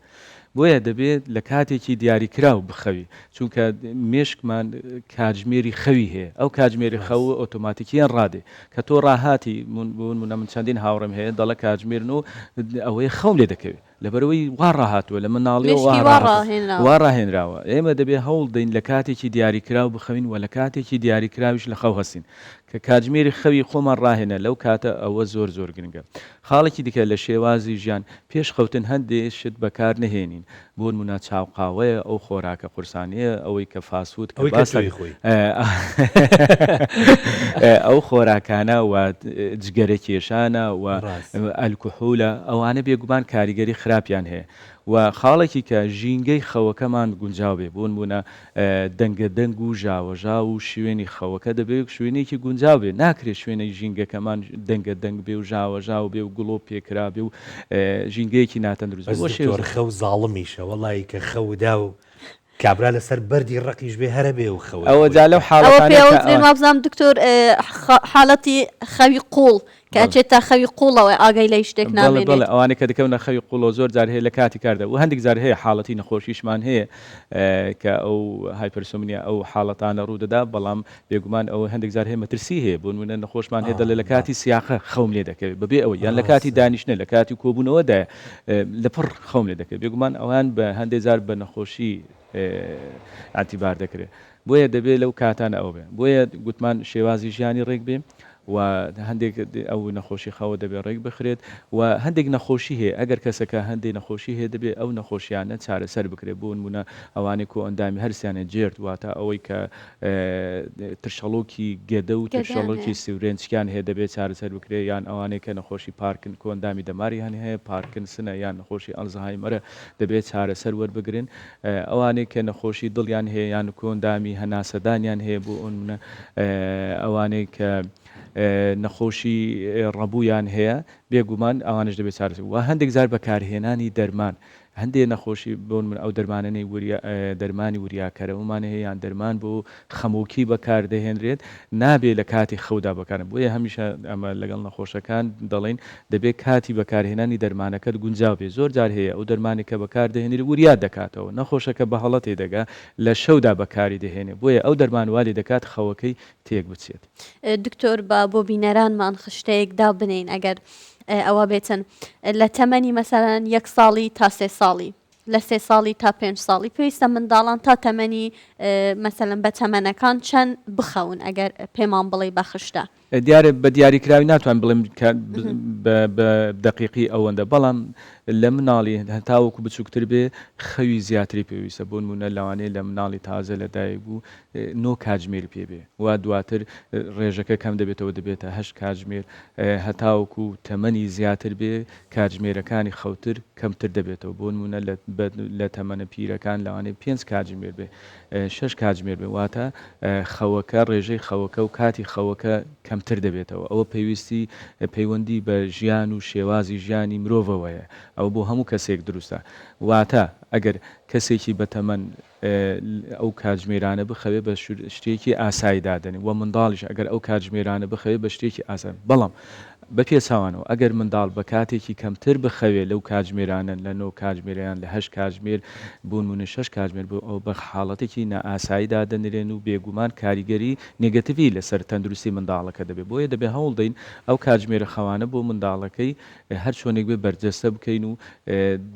بۆیە دەبێت لە کاتێکی دیاریکراو بخەوی چونکە مێشکمان کاتژمێری خەوی هەیە ئەو کاتژمێری خەو ئۆتۆماتیکیان ڕادێ کە تۆ ڕاهاتی من چەندین هاوڕم هەیە دەڵە کاتژمێرن و ئەوەیە خەوم لێ دەکەوێت لەبەرەوەی وا ڕاهاتوە لە مناڵی وا ڕاهێنراوە ئێمە دەبێت هەوڵ دەین لە کاتێکی دیاریکراو بخەوین و لە کاتێکی دیاریکراویش لە خەو هەستین کە کاتژمێری خەوی خۆمان ڕاهێنە لەو کاتە ئەوە زۆر زۆر گرنگە خاڵێکی دیکە لە شێوازی ژیان پێش خەوتن هەندێک شت بەکار نهێنین بۆ نمونە چاوقاوەیە ئەو خۆراکە قورسانیە ئەوەی کە فاسفود ئەو خۆراکانە و جگەرە کێشانە و ئەلکوحولە ئەوانە بێگومان کاریگەری خراپیان هەیە و خاڵێکی کە ژینگەی خەوەکەمان گونجاو بێ بۆ نمونە دەنگە دەنگ و ژاوەژا و شوێنی خەوەکە دەبێت شوێنێکی گونجاو بێ ناکرێت شوێنەی ژینگەکەمان دەنگە دەنگ بێ و ژاوەژا و بێ و گڵۆ پێکرا بێ و ژینگەیەکی ناتەندروست خەو زاڵمیشە وەڵی کە خەودا و کابرا لەسەر بەردی ڕقیش بێ هەرە بێ و خەوە ئەوە جا لەو ئەوە حاڵەتانە پێوەستێن وابزانام دکتۆر حاڵەتی خەوی قوڵ کە ئەچێتە خەوی قوڵەوە ئاگای لە شتێک نامێنێت. بەڵێ ئەوانە کە دەکەونە خەوی قوڵۆ زۆر جار هەیە لە کاتی کاردا و هەندێک جار هەیە حاڵەتی نەخۆشیشمان هەیە کە ئەو هایپەرسۆمنیا ئەو حاڵەتانە ڕوودەدا بەڵام بێگومان ئەوە هەندێک جار هەیە مەترسی هەیە بۆ نمونە نەخۆشمان هەیە دەڵێ لە کاتی سیاقە خەوم لێ دەکەوێت بەبێ ئەوە یان لە کاتی دانیشتنە لە کاتی کۆبوونەوەدا لەپڕ خەوم لێ دەکەوێت بێگومان ئەوان بە هەندێک جار بە نەخۆشی ئاتیبار دەکرێت بۆیە دەبێت لەو کاتانە ئەو بێ بۆیە گوتمان شێوازی ژیانی ڕێک بێ و هەندێک ئەو نەخۆشی خەوە دەبێت ڕێک بخرێت و هەندێک نەخۆشی هەیە ئەگەر کەسەکە هەندێک نەخۆشی هەیە دەبێت ئەو نەخۆشیانە چارەسەر بکرێت بۆ نمونە ئەوانەی کۆ ئەندامی هەرسیانە جێرت واتە ئەوەی کە ترشەڵۆکی گێدە و ترشەڵۆکی سیورێنچکیان هەیە دەبێت چارەسەر بکرێت یان ئەوانەی کە نەخۆشی پارکن کۆ ئەندامی دەماری هەن هەیە پارکنسنە یان نەخۆشی ئەلزهایمەرە دەبێت چارەسەر وەربگرن ئەوانەی کە نەخۆشی دڵیان هەیە یان کۆ ئەندامی هەناسەدانیان هەیە بۆ نمونە ئەوانەی کە نەخۆشی ڕەبوویان هەیە بێگومان ئەوانش دەبێت چارەسەر و هەندێک زار بەکارهێنانی دەرمان هەندێک نەخۆشی بۆ من ئەو دەرمانەی دەرمانی وریاکەرەوەمان هەیە یان دەرمان بۆ خەمۆکی بەکاردەهێنرێت نابێت لە کاتی خەودا بەکارن بۆیە هەمیشە ئەمە لەگەڵ نەخۆشەکان دەڵێن دەبێت کاتی بەکارهێنانی دەرمانەکەت گونجاو بێ زۆر جار هەیە ئەو دەرمانی کە بەکاردەهێنێت وریا دەکاتەوە نەخۆشەکە بە هەڵەتێ دەگا لە شەودا بەکاری دەهێنێ بۆیە ئەو دەرمانوالی دەکات خەوەکەی تێک بچێت. دکتۆر بۆ بینەرانمان خشتەیەکدا بنین ئەگەر ئەوە بێتن لە تەمەنی مەسەرەن 1 ساڵی تا 3 ساڵی لە 3 ساڵی تا 5 ساڵی پێویستە منداڵان تا تەمەنی مەسەلەن بە تەمەنەکان چەند بخەون ئەگەر پێمان بڵێ بە خشتە. دیارە بە دیاریکراوی ناتوان بڵێم بە دقیقی ئەوەندە بەڵام لە مناڵی هەتاوەکو بچووکتر بێ خەوی زیاتری پێویستە بۆ نمونە لەوانەیە لە مناڵی تازە لەدایک بوو 9 کاتژمێر پێ بێ وا دواتر ڕێژەکە کەم دەبێتەوە دەبێتە 8 کاتژمێر هەتاوەکو تەمەنی زیاتر بێ کاتژمێرەکانی خەوتر کەمتر دەبێتەوە بۆ نمونە لە تەمەنە پیرەکان لەوانەیە 5 کاتژمێر بێ 6 کاتژمێر بێ واتە خەوەکە ڕێژەی خەوەکە و کاتی خەوەکە کەمتر دەبێتەوە ئەوە پەیوەندی بە ژیان و شێوازی ژیانی مرۆڤەوەیە ئەو بۆ هەموو کەسێک دروستە واتە ئەگەر کەسێکی بەتەمەن ئەو کاتژمێرانە بخەوێ بە شتێکی ئاسایی دادنی و منداڵیش ئەگەر ئەو کاتژمێرانە بخەوێ بە شتێکی ئاسان بەڵام بە پێچاوانەوە ئەگەر منداڵ بە کاتێکی کەمتر بخەوێ لەو کاتژمێرانە لە 9 کاتژمێریان لە 8 کاتژمێر بوون منە 6 کاتژمێر بۆ ئەو بە حاڵەتێکی نائاسایی دادەنرێن و بێگومان کاریگەری نێگەتیڤی لەسەر تەندروستی منداڵەکە دەبێت بۆیە دەبێت هەوڵ دەین ئەو کاتژمێرە خەوانە بۆ منداڵەکەی هەر چۆنێک بێ بەرجەستە بکەین و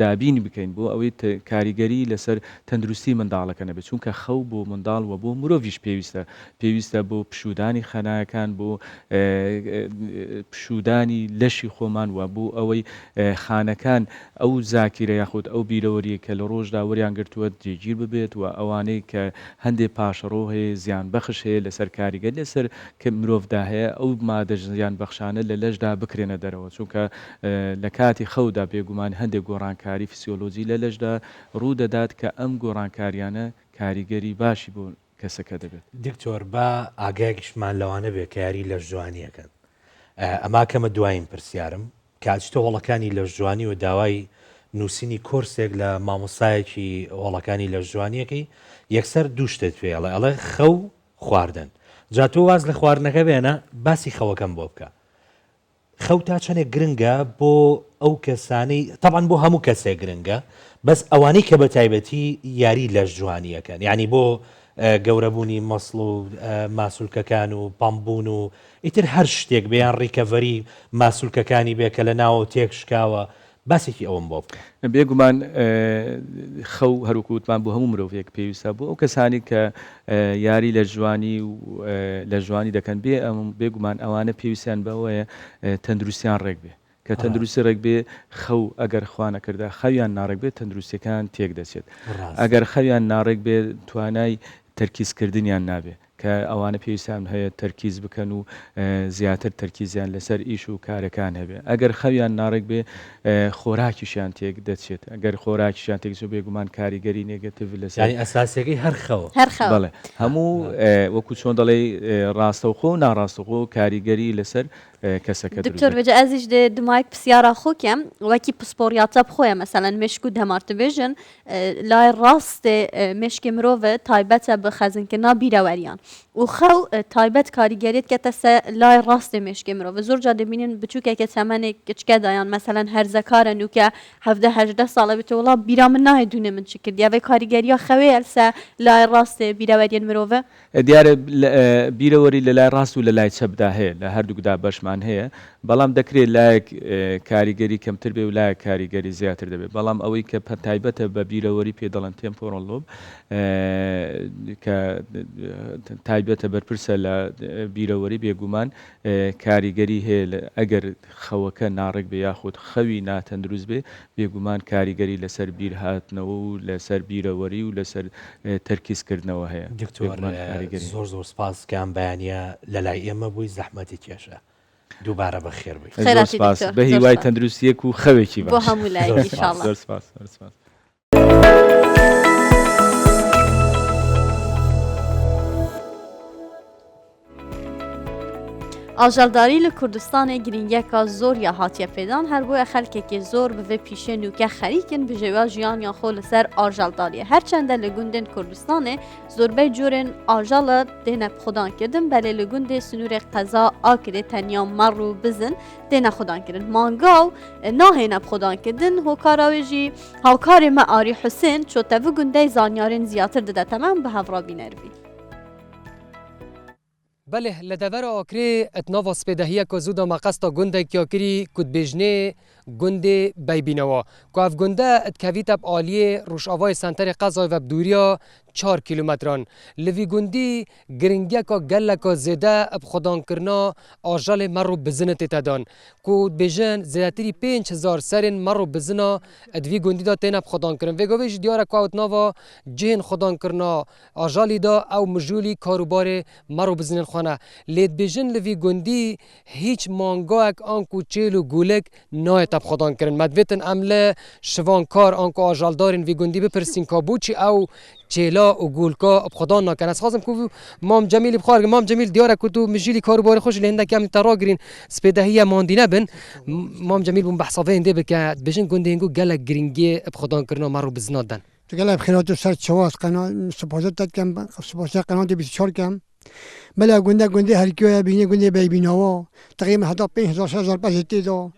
دابین بکەین بۆ ئەوەی کاریگەری لەسەر تەندروستی منداڵەکە نەبێت چونکە خەو بۆ منداڵ و بۆ مرۆڤیش پێویستە بۆ پشودانی خەنایەکان بۆ پشودانی لەشی خۆمان وە بوو ئەوەی خانەکان ئەو زاکیرە یاخود ئەو بیرەوەریە کە لە ڕۆژدا وەریان گرتووە جێگیر ببێت و ئەوانەی کە هەندێک پاشەڕۆ هەیە زیان بەخش هەیە لەسەر کاریگەر لەسەر کە مرۆڤدا هەیە ئەو مادە زیان بەخشانە لە لەشدا بکرێنە دەرەوە چونکە لە کاتی خەودا بێگومان هەندێک گۆڕانکاری فسیۆلۆجی لە لەشدا ڕوو دەدات کە ئەم گۆڕانکاریانە کاریگەری باشی بۆ کەسەکە دەبێت. دکتۆر بە ئاگایکیشمان لەوانە بێ کە یاری لە ژوانیەکەن ئەما کەمە دوایین پرسیارم کاتچتە وڵەکانی لە ژوانی و داوای نووسینی کۆرسێک لە مامۆسایەکی وڵەکانی لە ژوانیەکەی یەکسەر دووشتت پێڵێ ئەڵێ خەو خواردن جا تۆ واز لە خواردنەکە بێنە باسی خەوەکەم بۆ بکە خەو تا چەندێک گرنگە بۆ ئەو کەسانەی تەبعاً بۆ هەموو کەسێک گرنگە بەس ئەوانەی کە بە تایبەتی یاری لە ژوانیەکەن یعنی بۆ گەورەبوونی مەسڵ و ماسوولکەکان و پامبوون و ئیتر هەر شتێک بەیان ڕیکەڤەری ماسوولکەکانی بێ کە لە ناوە تێک شکاوە باسێکی ئەوم بۆ بکە. بێگومان خەو هەروکووتمان بۆ هەموو مرۆڤێک پێویستە بۆ ئەو کەسانی کە یاری لە ژوانی و لە ژوانی دەکەن بێگومان ئەوانە پێویستیان بەوەیە تەندروستیان ڕێک بێ کە تەندروستی ڕێک بێ خەو ئەگەر خوا نەکردا خەویان ناڕێک بێت تەندروستیەکان تێک دەچێت ئەگەر خەویان ناڕێک بێ توانای تەرکیزکردنیان نابێت کە ئەوانە پێویستیان هەیە تەرکیز بکەن و زیاتر تەرکیزیان لەسەر ئیش و کارەکان هەبێ ئەگەر خەویان ناڕێک بێ خۆراکیشیان تێک دەچێت ئەگەر خۆراکیشیان تێک بێگومان کاریگەری نێگەتیڤ لەسەر ئەساسیەکەی هەرخەوە بەڵێ هەموو وەکو چۆن دەڵێ ڕاستەوخۆ و ناڕاستەوخۆ کاریگەری لەسەر کەسەکە دکتۆر بێجە ئەزیش دمایک پرسیارە خۆکەم وەکی پسپۆریاتە بخۆیە مەسەلەن مشک و دەمارتبێژن لای ڕاستێ مشکی مرۆڤ تایبەتە بە خەزنکردنا بیرەوەریان و خەو تایبەت کاریگەریت کەتە سە لای ڕاستێ مشکی مرۆڤ زۆر جا دەبینین بچووکێکە تەمەنێک کچکەدایان مەسەلەن هەرزەکارن و کە 17 ساڵە بێتە وڵا بیرا من نایە دوونێ من چ کرد یاوێ کاریگەریە خەوێ ئەلسە لای ڕاستێ بیرەوەریان مرۆڤ دیارە بیرەوەری لە لای ڕاست و لە لای چەپدا هەیە لە هەردووکدا بەشمان هەیە بەڵام دەکرێت لایەک کاریگەری کەمتر بێ و لایە کاریگەری زیاتر دەبێت بەڵام ئەوەی کە تایبەتە بە بیرەوەری پێ دەڵێن تێمپۆڕۆن لۆب کە تایبەتە بەرپرسە لە بیرەوەری بێگومان کاریگەری هەیە ئەگەر خەوەکە ناڕێک بێ یاخود خەوی ناتەندروست بێ بێگومان کاریگەری لەسەر بیر هاتنەوە و لەسەر بیرەوەری و لەسەر تەرکیزکردنەوە هەیە زۆر زۆر سپاس کام بەیانە لە لای ئێمە بووی زەحمەتی کێشە دووبارە بەخێر بێت بە هیوای تەندروستیەک و خەوێکی بۆ هەموو لای زۆر سپاس ئاژەڵداری لە کوردستانی گرنگیەکە زۆر یا هاتیە پێدان هەر بۆیە خەلکێکی زۆر بڤێ پیشێ نوکە خەریکن بژێوە ژیانیان خۆ لەسەر ئاژەڵداریە هەرچەندە لە گوندên کوردستانê زۆربەی جۆرên ئاژەڵە دێنە خودانکردن بەلێ لە گوندê سنوورێک قەزا ئاکرێ تەنیا مەڕ و بزن دێنە خودانکردن مانگاو ناهێنە خودانکردن هۆکاراوێ jî هاوکارê me Arî Husên çotevî gundê zanyarên ziyatır dide temam bi hevravînervî بله لدور آکری اتناوا سپیدهیه که زودا مقصد گنده کیا کری کد بجنه گنده بیبینوا که اف گنده اتکویت اب آلیه روش آوای سنتر قضای و بدوریا 4 کیلومتران لوی گندی گرنگیا که گله که زده اب خودان کرنا آجال مرو بزنت تدان که بجن زیاتری 5000 سرین مرو بزنا ادوی گندی دا تین اب خودان کرن وگویش دیاره که اتناوا جهن خودان کرنا آجالی دا او مجولی کاروبار مرو بزنن خانه لید بجن لوی گندی هیچ مانگاک آنکو چیل و گولک نایت اب خودان کرن مدویتن عمله شوانکار آنکو آجال دارن وی گندی بپرسین کابوچی او چیلا و گولکا اب خدا نکن از خواستم که مام جمیل بخار مام جمیل دیاره که تو مجیلی کاروبار خوش لنده کم ترا گرین سپیدهیه ماندینه بن مام جمیل بون بحثاوه انده بکه بجن گندینگو گله گرینگی اب خدا کرنا مرو بزنادن تو گله بخیرات سر چواز قناه سپاسات داد کم سپاسات قناه 24 کم بلا گنده هر کیو بینه گنده بیبیناوا تقریبا حتی 5000 بازیتی دو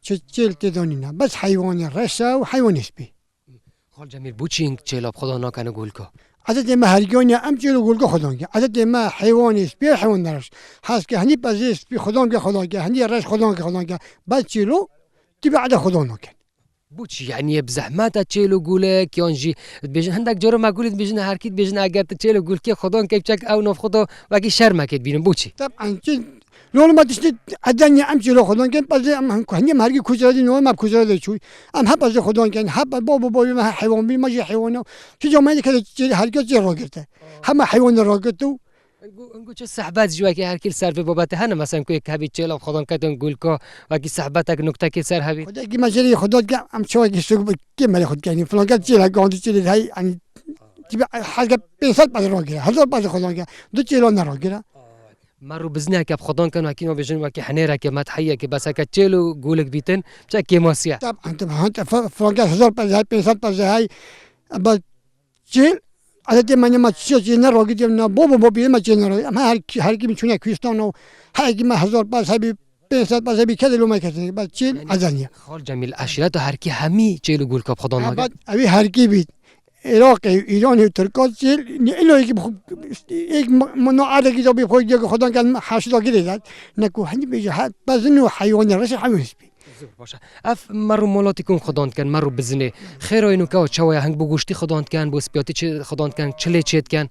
چیل تدانینا بس حیوان رسا و حیوان اسبی خال جمیل بوچینگ چیلا خدا نکنه گولکا عدد ما هرگانی ام چیلو گولکا خدا که عدد ما حیوان اسبی حیوان درش هست که هنی بازی اسبی خدا که هنی رش خدا که بس چیلو تبعد خدا نکن بوچی یعنی بزحمت چیلو گولک یانجی بیشن هندک جورا مگولید بیشن هرکیت بیشن اگر چیلو گولکی خدا که چک او نف خدا وکی شرم کید بینم بوچی طبعا لون ما تشتي عدني امشي لو خدون كان بس هني مارجي كوزادي نو ما كوزادي شوي ام هب بس خدون كان هب بابا ما حيوان بي ما جي حيوان شو جماعه كده هرجه جي راقته هم حيوان راقته انگو چه صحبت جوی که هر کی سر به بابت هنه مثلا کوی کبی چلا خدان کدن گول کا و کی صحبتک نکته کی سر هبی خدا کی مجری خدا ام شو کی سوق کی مال خود کنی فلان کد چلا گاند چلی هی یعنی تبع حاجه 500 بعد راقه 1000 بعد خدان دو چلا نراقه مرو بزنه که خدان کنه و کی ما بجن و کی حنیره که متحیه که بس که چلو گولک بیتن چه کی ماسیه طبعا انت فلان 1000 بعد 500 بعد هی بعد چل عدد من ما چیزی نراقی دیم نه بابا بیرم چیزی نراقی اما هر کی میتونه کویستان و هر کی ما 1000 باز هبی 500 باز هبی کدلو میکنه بعد چیل ازنیه خال جمیل عشیرت هر کی همی چیلو گول کاپ خدا نگه بعد ابی هر کی بید عراق ایران و ترکیه چیل اینا یک یک مناعده کی جو بخواد که خدا کن 80 گیرد نکو هنی بیچه باز نو حیوان رش حیوان باشه اف مرو مالاتی کن خداند کن مرو بزنه خیر اینو که چویا هنگ بگوشتی خداند کن بو سپیاتی چه خداند کن چله چیت کن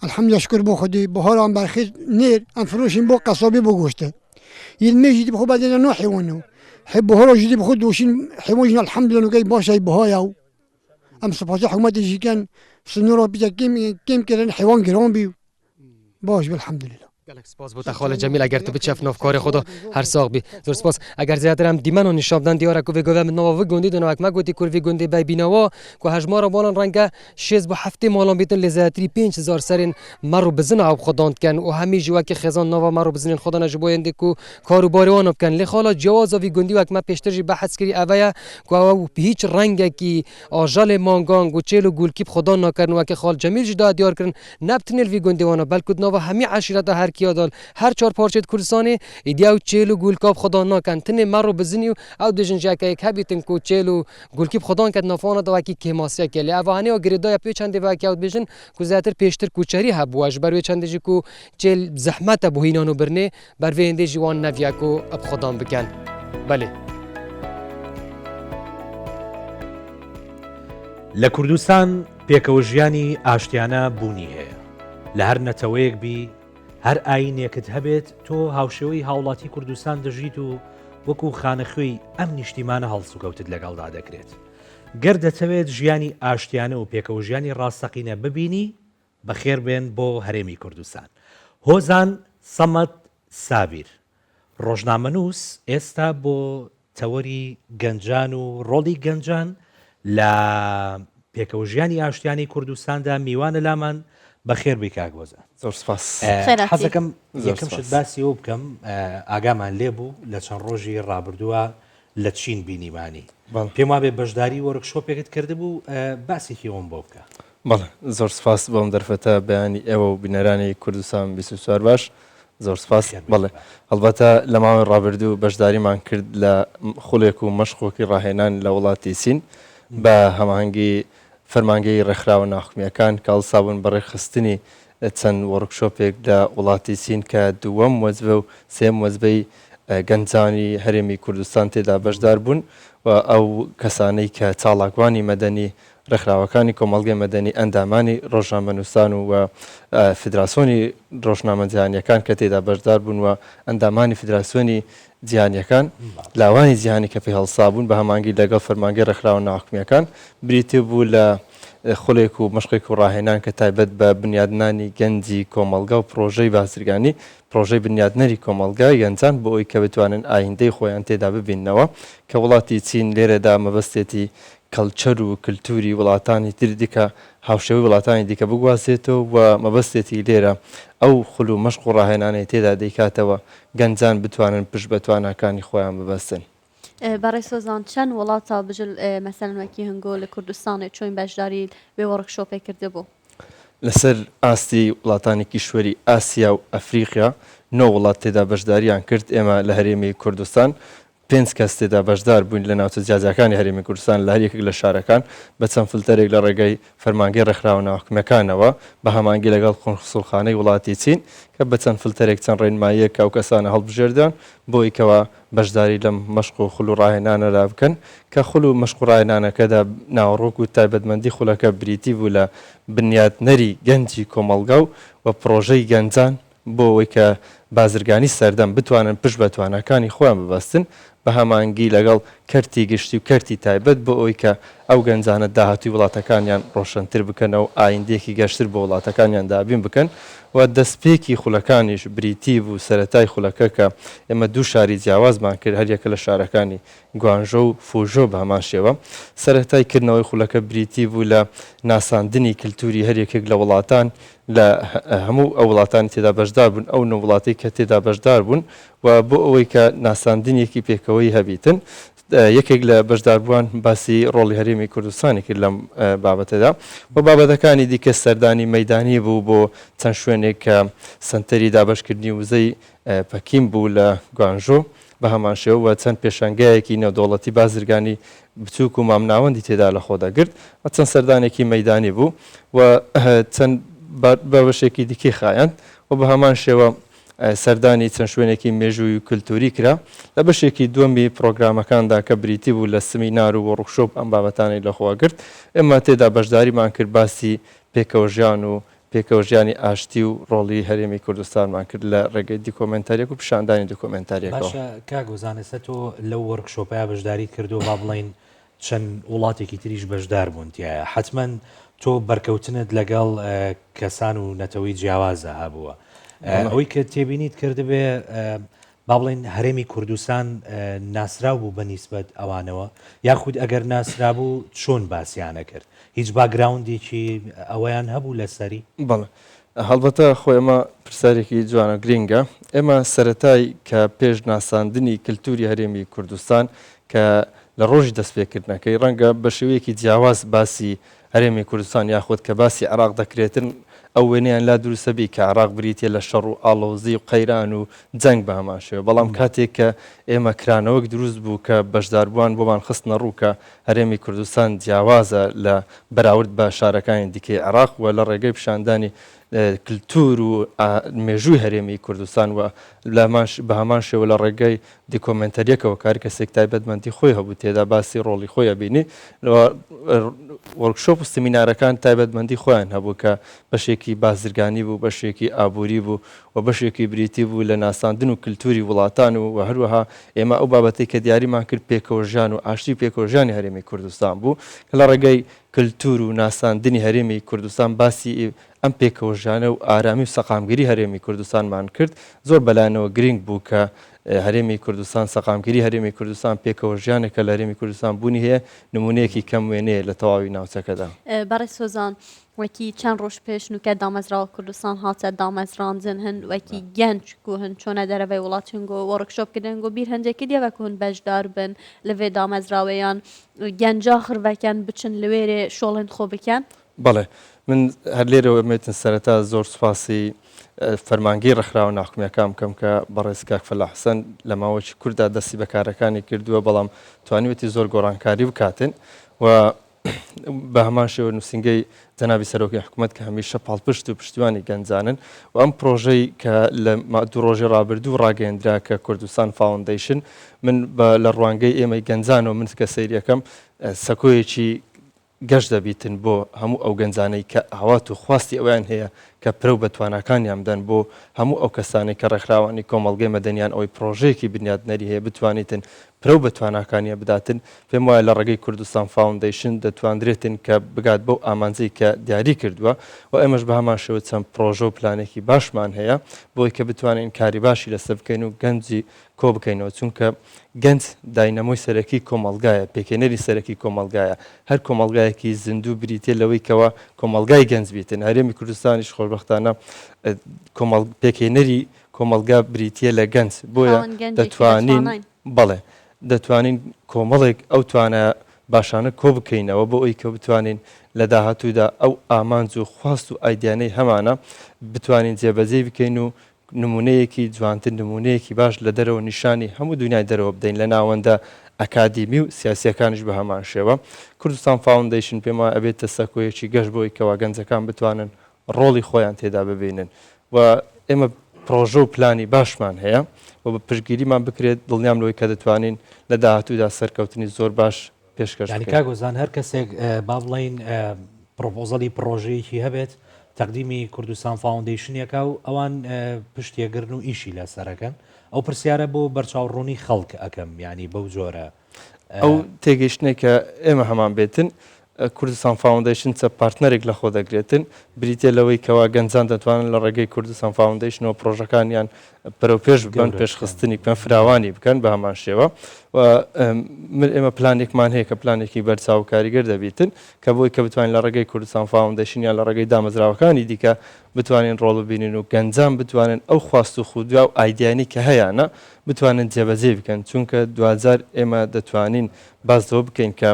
الحمدلله شکر بو خودی بهار ام برخیز نیر ام فروشین بو قصابی بگوشته یل میجی بخو بدن نو حیوانو حب بهار جدی بخو دوشین حیوان الحمدلله نو باشه بهایو ام سپاس حکومت جی کن سنورا بیجا کیم کردن حیوان گران بیو باش بالحمد لله. گلک سپاس بۆ تەخاڵە جەمیل ئەگەر تو بچەف نۆفکاری خۆدا هەر ساغ بی زۆر سپاس ئەگەر زیاتر ئەم دیمەن و نیشابدان دیارە کو وێگۆڤە من ناوە گوندی دنەوەکمە گوتی کوردی گوندی بای بینەوە کو هەژمارە باڵان ڕەنگە شێز بۆ هەفتەی ماڵان بیتن لە زیاتری 5000 سەرین مەڕ و بزن ئەو خۆداندکەن و هەمی ژوەکی خێزان ناوە مەڕ و بزنین خۆدانە ji بۆ هێندێک و کاروباریوان بکەن لێ خاڵە جیاوازەوی گوندی وەکمە پێشتر بەحث کردی ئەوەیە کو ئەوە هیچ ڕەنگێکی ئاژەڵێ مانگانگ و چێل و گولکیب خۆدان ناکردن وەکی خاڵ جەمیل جدا دیارکردن نەبتنێل وی گوندیوانە بەلکو ناوە هەمی عەشیرەتە هەر کیادال هەر چهار پارچێت کوردستانی ایدیا و چێل و گولکاب خۆدان ناکەن تنێ مەڕ و بزنی و ئەو دژنجەکەیەک هەبیتن کو چێل و گولکیب خۆدان کرد نافانە دەواکی کێماسیەکە لێ ئەوانەیە و گرێدایە پێ چەندێ وەکی ئەو بێژن کو زیاتر پێشتر کوچەری هەبووە ji ber wê çendêjî ku çêl zehmete bû hînan û birnê ber vê hêndê jî wan neviya ku ev xwedan bikin. Belê. لە کوردستان پێکەوە ژیانی ئاشتیانە بوونی هەیە لە هەر نەتەوەیەک بی هەر ئاینێکت هەبێت تۆ هاوشێوەی هاوڵاتی کوردستان دەژیت و وەکو خانەخوێی ئەم نیشتیمانە هەڵسوکەوتت لەگەڵدا دەکرێت گەر دەتەوێت ژیانی ئاشتیانە و پێکەوە ژیانی ڕاستەقینە ببینی بەخێر بێن بۆ هەرێمی کوردستان. هۆزان سەمەد سابیر ڕۆژنامەنووس ئێستا بۆ تەوەری گەنجان و ڕۆڵی گەنجان لە پێکەوە ژیانی ئاشتیانی کوردستاندا میوانە لامان بەخێر بی کاگۆزە. زۆر سپاس. حەزەکەم یەکەم شت باسی ئەو بکەم ئاگامان لێبوو لە چەند ڕۆژی ڕابردووە لە چین بینیمانی پێم وابێ بەشداری وەرکشۆپێکت کردبوو باسێکی ئەوم بۆ بکە. بەڵێ زۆر سپاس بۆم دەرفەتە بەیانی ئێوە و بینەرانی کوردستان 24 باش زۆر سپاس. بەڵێ هەڵبەتە لە ماوەی ڕابردوو بەشداریمان کرد لە خوڵێک و مەشقۆکی ڕاهێنان لە وڵاتی سین بە هەماهەنگی فەرمانگەی ڕێکخراوە ناحکومیەکان کاڵسا بوون بە ڕێکخستنی چەند وەرکشۆپێک لە وڵاتی سین کە دووەم وەزبە و سێم وەزبەی گەنجانی هەرێمی کوردستان تێدا بەشدار بوون و ئەو کەسانەی کە چاڵاکوانی مەدەنی ڕێکخراوەکانی کۆمەڵگەی مەدەنی ئەندامانی ڕۆژنامەنووسان و فیدراسیۆنی ڕۆژنامە جیهانیەکان کە تێدا بەشدار بوون و ئەندامانی فیدراسیۆنی جیهانیەکان لاوانی جیهانی کە پێ هەڵسا بوون بە هەمانگی لەگەڵ فەرمانگەی ڕێکخراوە ناحکومیەکان بریتێ بوو لە خولێک و مەشقێک و ڕاهێنان کە تایبەت بە بنیادنانی گەنجی کۆمەڵگا و پرۆژەی بازرگانی پرۆژەی بنیادنەری کۆمەڵگای گەنجان بۆ ئەوی کە بتوانن ئایندەی خۆیان تێدا ببینەوە کە وڵاتی چین لێرەدا مەبەستێتی کەلچەر و کللتوری وڵاتانی تر دیکە هاوشێوی وڵاتانی دیکە بگوازێتەوە و مەبەستێتی لێرە ئەو خول و مەشق و ڕاهێنانەی تێدا دەیکاتەوە گەنجان بتوانن پشت بە توانەکانی خۆیان ببەستن. بەڕێ سۆزان چەند وڵاتە بژل مەسەلەن وەکی هەنگۆ لە کوردستانی چۆن بەشداری وێ وەرکشۆپێک کردبوو لەسەر ئاستی وڵاتانی کیشوەری ئاسیا و ئەفریقیا 9 وڵات تێدا بەشداریان کرد ئێمە لە هەرێمی کوردستان 5 کەس تێدا بەشدار بوون لە ناوچە جیاجەکانی هەرێمی کوردستان لە هەریەکێک لە شارەکان بە چەند فلتەرێک لە ڕێگەی فەرمانگەی ڕێکخراوە ناحکومیەکانەوە بە هەمانگی لەگەڵ قونسوڵخانەی وڵاتی چین کە بە چەند فلتەرێک چەند ڕێنماییەک ئەو کەسانە هەڵبژێردان بۆ ئەوەی بەشداری لەم مەشق و خول و ڕاهێنانەدا بکەن کە خول و مەشق و ڕاهێنانەکەدا ناوەڕۆک و تایبەتمەندی خولەکە بریتی بوو لە بنیادنەری گەنجی کۆمەڵگا و پرۆژەی گەنجان بۆ ئەوەی کە بازرگانی سەردەم بتوانن پشت بە توانەکانی خۆیان ببەستن بە هەمانگی لەگەڵ کەرتی گشتی و کەرتی تایبەت بۆ ئەوەی کە ئەو گەنجانە داهاتوی وڵاتەکانیان ڕۆشنتر بکەنەوە و ئایندێکی گەشتر بۆ وڵاتەکانیان دابین بکەن و دەستپێکی خولەکانیش بریتی بوو سەرەتای خولەکە کە ئێمە دوو شاری جیاوازمان کرد هەریەکە لە شارەکانی گوانژۆ و فوژۆ بە هەمان شێوە سەرەتای کردنەوەی خولەکە بریتی بوو لە ناساندنی کللتوری هەریەکێک لە وڵاتان لە هەموو ئەو وڵاتانی تێدا بەشدار بوون ئەو نە وڵاتی کە تێدا بەشدار بوون و بۆ ئەوەی کە ناساندنیەکی پێکەوەی هەبیتن یەکێک لە بەشداربووان باسی ڕۆڵی هەرێمی کوردستانی کرد لەم بابەتەدا و بابەتەکانی دیکە سەردانی مەیدانی بوو بۆ چەند شوێنێک کە سنتەری دابشکردنی وزەی پەکیم بوو لە گوانژۆ بە هەمان شێوە و چەند پێشەنگایەکی نێودەوڵەتی بازرگانی بچووک و مامناوەندی تێدا لە خۆدا گرت و چەند سەردانێکی مەیدانی بوو و چەند بە بەشێکی دیکەی خایەن و بە هەمان شێوە سەردانی چەند شوێنێکی مێژووی و کللتوری کرا لە بەشێکی دووەمی پرۆگرامەکاندا کە بریتی بوو لە سمینار و وەڕکشۆپ ئەم بابەتانی لەخوا گرت ئێمە تێدا بەشداریمان کرد باسی پێکەوە ژیان و پێکەوە ژیانی ئاشتی و ڕۆڵی هەرێمی کوردستانمان کرد لە ڕێگەی دیکۆمنتاریەک و پیشاندانی دیکۆمنتاریەکەوە. کاگۆزانێسە تۆ لەو وەرکشۆپەیە بەشداری کردو با بڵین چەند وڵاتێکی تریش بەشدار بوون تایە حتمما تۆ بەرکەوتنت لەگەڵ کەسان و نەتەوەی جیاوازە هەبووە ئەوەی کە تێبینیت کردبێ با بڵێن هەرێمی کوردستان ناسرااو بوو بە نیسبەت ئەوانەوە یاخود ئەگەر ناسرابوو چۆن باسییانە کرد هیچ باگراوندێکی ئەوەیان هەبوو لەسەری بەڵێ هەڵبەتە خۆی ئەمە پرسیارێکی جوانە گرینگە ئێمە سەرەتای کە پێش ناساندنی کللتوری هەرێمی کوردستان کە لە ڕۆژی دەستپێکردنەکەی ڕەنگە بە شێوەیەکی جیاواز باسی هەرێمی کوردستان یاخود کە باسی عراق دەکرێتن ئەو وێنیان لا دروستەبی کە عراق بریتە لە شەڕ و ئاڵۆزی و قەیران و جەنگ بە هەماشەوە بەڵام کاتێک کە ئێمە کرانەوەک دروست بوو کە بەشداربووان بۆمان خستنە ڕووکە هەرێمی کوردستان جیاوازە لە بەراورد بە شارەکانی دیکەی عراق و لە ڕێگەی پیشاندانی کللتور و مێژووی هەرێمی کوردستان و بە هەمان شێوە لە ڕێگەی دیکۆمنتەریەکەوە کار کەسێک تایبەتمەندی خۆی هەبوو تێدا باسی ڕۆڵی خۆی بینی وەرکشۆپ و سمینارەکان تایبەتمەندی خۆیان هەبوو کە بەشێکی بازرگانی بوو بەشێکی ئابووری بوو و بەشێکی بریتی بوو لە ناساندن و کللتوری وڵاتان و هەروەها ئێمە ئەو بابەتی کە دیاریمان کرد پێکەوەژیان و ئاشتی پێکەوەژیانی هەرێمی کوردستان بوو کە لە ڕێگەی کللتور و ناساندنی هەرێمی کوردستان باسی ئەم پێکەوەژانە و ئارامی و سەقامگیری هەرێمی کوردستانمان کرد زۆر بەلایەنەوە گرنگ بوو کە هەرێمی کوردستان سەقامگیری هەرێمی کوردستان پێکەوەژیانێکە لە هەرێمی کوردستان بوونی هەیە نمونەیەکی کەم وێنەیە لە تەواوی ناوچەکەدا بەڕێ سۆزان وەکی چەند ڕۆژ پێش نوکە دامەزراوە کوردستان هاتە دامەزراندن هەن وەکی گەنج و هەن چۆنە دەرەبەی وڵاتنگۆ وەرکشۆپکردن و بیر هەندێکی دیێوەکە هەن بەشدار بن لەوێ دامەزراوەیان گەنجا خڕڤەکەن بچن لەوێرێ شۆڵێن خۆ بکەن بەڵێ من هەر لێرەوە مێتن سەرەتا زۆر سوپاسی فەرمانگی ڕێکخراوە ناحکومیەکان بکەم کە بەڕێز کاک فەلاح حەسەن لە ماوەی کووردا دەستی بە کارەکانی کردووە بەڵام توانیوەتی زۆر گۆڕانکاری بکاتن و بە هەمان شێوە نووسنگەی جەنابی سەرۆکی حکوومەت کە هەمیشە پاڵپشت و پشتیوانی گەنجانن و ئەم پرۆژەی کە لە دوو ڕۆژی ڕابردوو ڕاگەیەندرا کە کوردستان فاوندیشن من لە ڕوانگەی ئێمەی گەنجان و من کە سەیریەکەم سەکۆیەکی گەشت دەبیتن بۆ هەموو ئەو گەنجانەی کە هاوات و خواستی ئەویان هەیە کە پرە و بەتوانەکانیان بدەن بۆ هەموو ئەو کەسانی کە ڕێکخراوانی کۆمەڵگەی مەدەنیان ئەوەی پرۆژەیەکی بنیادنەری هەیە بتوانیتن پرە و بەتوانەکانیە بداتن پێم وایە لە ڕێگەی کوردستان فاوندیشن دەتواندرێتن کە بگات بەو ئامانجەی کە دیاری کردووە و ئێمەش بە هەمان شێوە چەند پرۆژە و پلانێکی باشمان هەیە بۆی کە بتوانین کاری باشی لەسەر بکەین و گەنجی کۆ بکەینەوە چونکە گەنج داینەمۆی سەرەکی کۆمەلگایە پێکێنەری سەرەکی کۆمەلگایە هەر کۆمەلگایەکی زیندوو بریتێ لەوەی کەوە کۆمەلگای گەنج بیتن هەرێمی کوردستانیش خۆشبەختانە پێکێنەری کۆمەلگا بریتە لە گەنج بۆیە دەتوانین بەڵێ دەتوانین کۆمەڵێک ئەو توانە باشانە کۆ بکەینەوە بۆ ئەوی کە بتوانین لە داهاتوودا ئەو ئامانج و خواست و ئایدیانەی هەمانە بتوانین جێبەجێ بکەین و نمونەیەکی جوانتر نمونەیەکی باش لە دەرەوە نیشانی هەموو دنیای دەرەوە بدەین لە ناوەندە ئەکادیمی و سیاسیەکانش بە هەمان شێوە کوردستان فاوندیشن پێم وایە ئەبێتە سەکۆیەکی گەشت بۆی کەوا گەنجەکان بتوانن ڕۆڵی خۆیان تێدا ببینن و ئێمە پرۆژە و پلانی باشمان هەیە و بە پشتگیریمان بکرێت دڵنیام لەوەی کە دەتوانین لە داهاتوودا سەرکەوتنی زۆر باش پێشکەش ینی کاگۆزان هەر کەسێک با بڵین پرۆپۆزەلی پرۆژەیەکی هەبێت تەقدیمی کوردستان فاوندیشنیەکە و ئەوان پشتیەگرن و ئیشی لەسەرەکەن ئەو پرسیارە بۆ بەرچاوڕوونی خەڵک ئەەکەم ینی بەو جۆرە ئەو تێگەیشتێک کە ئێمە هەمان بێتن کوردستان فاوندیشن چە پارتنەرێک لە خۆ دەگرێتن بریتە لەوەی کەوا گەنجان دەتوانن لە ڕێگەی کوردستان فاوندیشنەوە پرۆژەکانیان پەرەوپێش بکەن پێشخستنی بکەن فراوانی بکەن بە هەمان شێوە و ئێمە پلانێکمان هەیە کە پلانێکی بەرچاو کاریگەر دەبیتن کە بۆی کە بتوانین لە ڕێگەی کوردستان فاوندیشنیان لە ڕێگەی دامەزراوەکانی دیکە بتوانین ڕۆڵ ببینین و گەنجان بتوانن ئەو خواست و خودوا و ئایدیانی کە هەیەە بتوانن جێبەجێ بکەن چونکە دوزار ئێمە دەتوانین بازەوە بکەین کە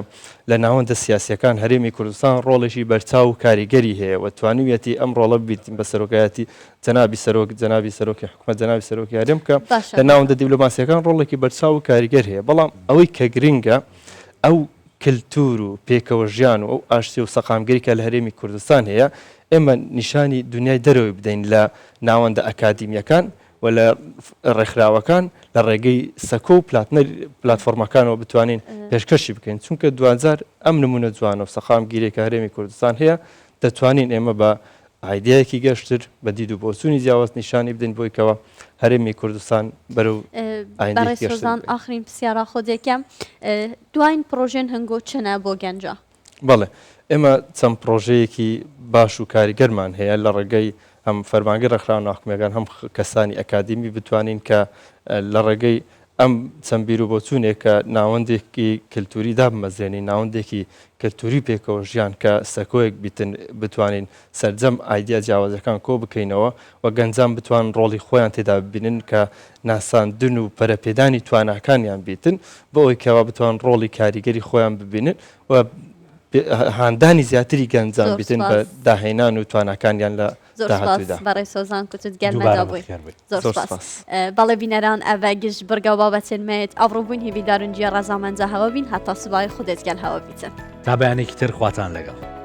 لە ناوەندە سیاسیەکان هەرێمی کوردستان ڕۆڵێکی بەرچاو و کاریگەری هەیە و توانویەتی ئەم ڕۆڵە ببیتین بە سەرۆکایەتی جەنابی سەرۆکی حکوومەت جەنابی سەرۆکی هەرێم کە لە ناوەندە دیپلۆماسیەکان ڕۆڵێکی بەرچاو و کاریگەر هەیە بەڵام ئەوەی کە گرنگە ئەو کللتور و پێکەوەژیان و ئەو ئاشتی و سەقامگەری کە لە هەرێمی کوردستان هەیە ئێمە نیشانی دنیای دەرەوەی بدەین لە ناوەندە ئەکادیمیەکان و لە ڕێکخراوەکان لە ڕێگەی سەکۆ و پلاتفۆرمەکانەوە بتوانین پێشکەشی بکەین چونکە دوزار ئەم نمونە جوانە و سەقامگیرێک کە هەرێمی کوردستان هەیە دەتوانین ئێمە بە ئایدیایەکی گەشتر بە دید و بۆچوونی جیاواز نیشانی بدەین بۆی کەوە هەرێمی کوردستان بەرەو ئایندەی ئاخرین پرسیارە خۆدێکم دوایین پرۆژێن هەنگۆ چنە بۆ گەنجە بەڵێ ئێمە چەند پرۆژەیەکی باش و کاریگەرمان هەیە لە ڕێگەی هەم فەرمانگە ڕێکخراو ناحکومیەکان هەم کەسانی ئەکادمی بتوانین کە لە ڕێگەی ئەم چەند بیر و بۆچوونێک کە ناوەندێکی کللتوری دابمەزێنین ناوەندێکی کللتوری پێکەوە ژیان کە سەکۆیەک بتوانین سەرجەم ئایدیا جیاوازەکان کۆ بکەینەوە و گەنجان بتوان ڕۆڵی خۆیان تێدا ببینن کە ناساندن و پەرەپێدانی تواناکانیان بیتن بۆ ئەوەی کەوا بتوان ڕۆڵی کاریگەری خۆیان ببینن و هاندانی زیاتری گەنجان بیتن بە داهێنان و تواناکانیان لە داهاتوودا. بەڕێ سۆزان کوتت گەرمەدا بووی زۆر سپاس. بەڵێ بینەران ئەڤە گشت بڕگە بابەتن مێت ئەڤڕووبوون هیوی دارونجیە ڕەزامەنجە هەوە بین هەتا سوبای خودت گەل هەوە بیتن تا بەیانێکی تر خواتان لەگەڵ.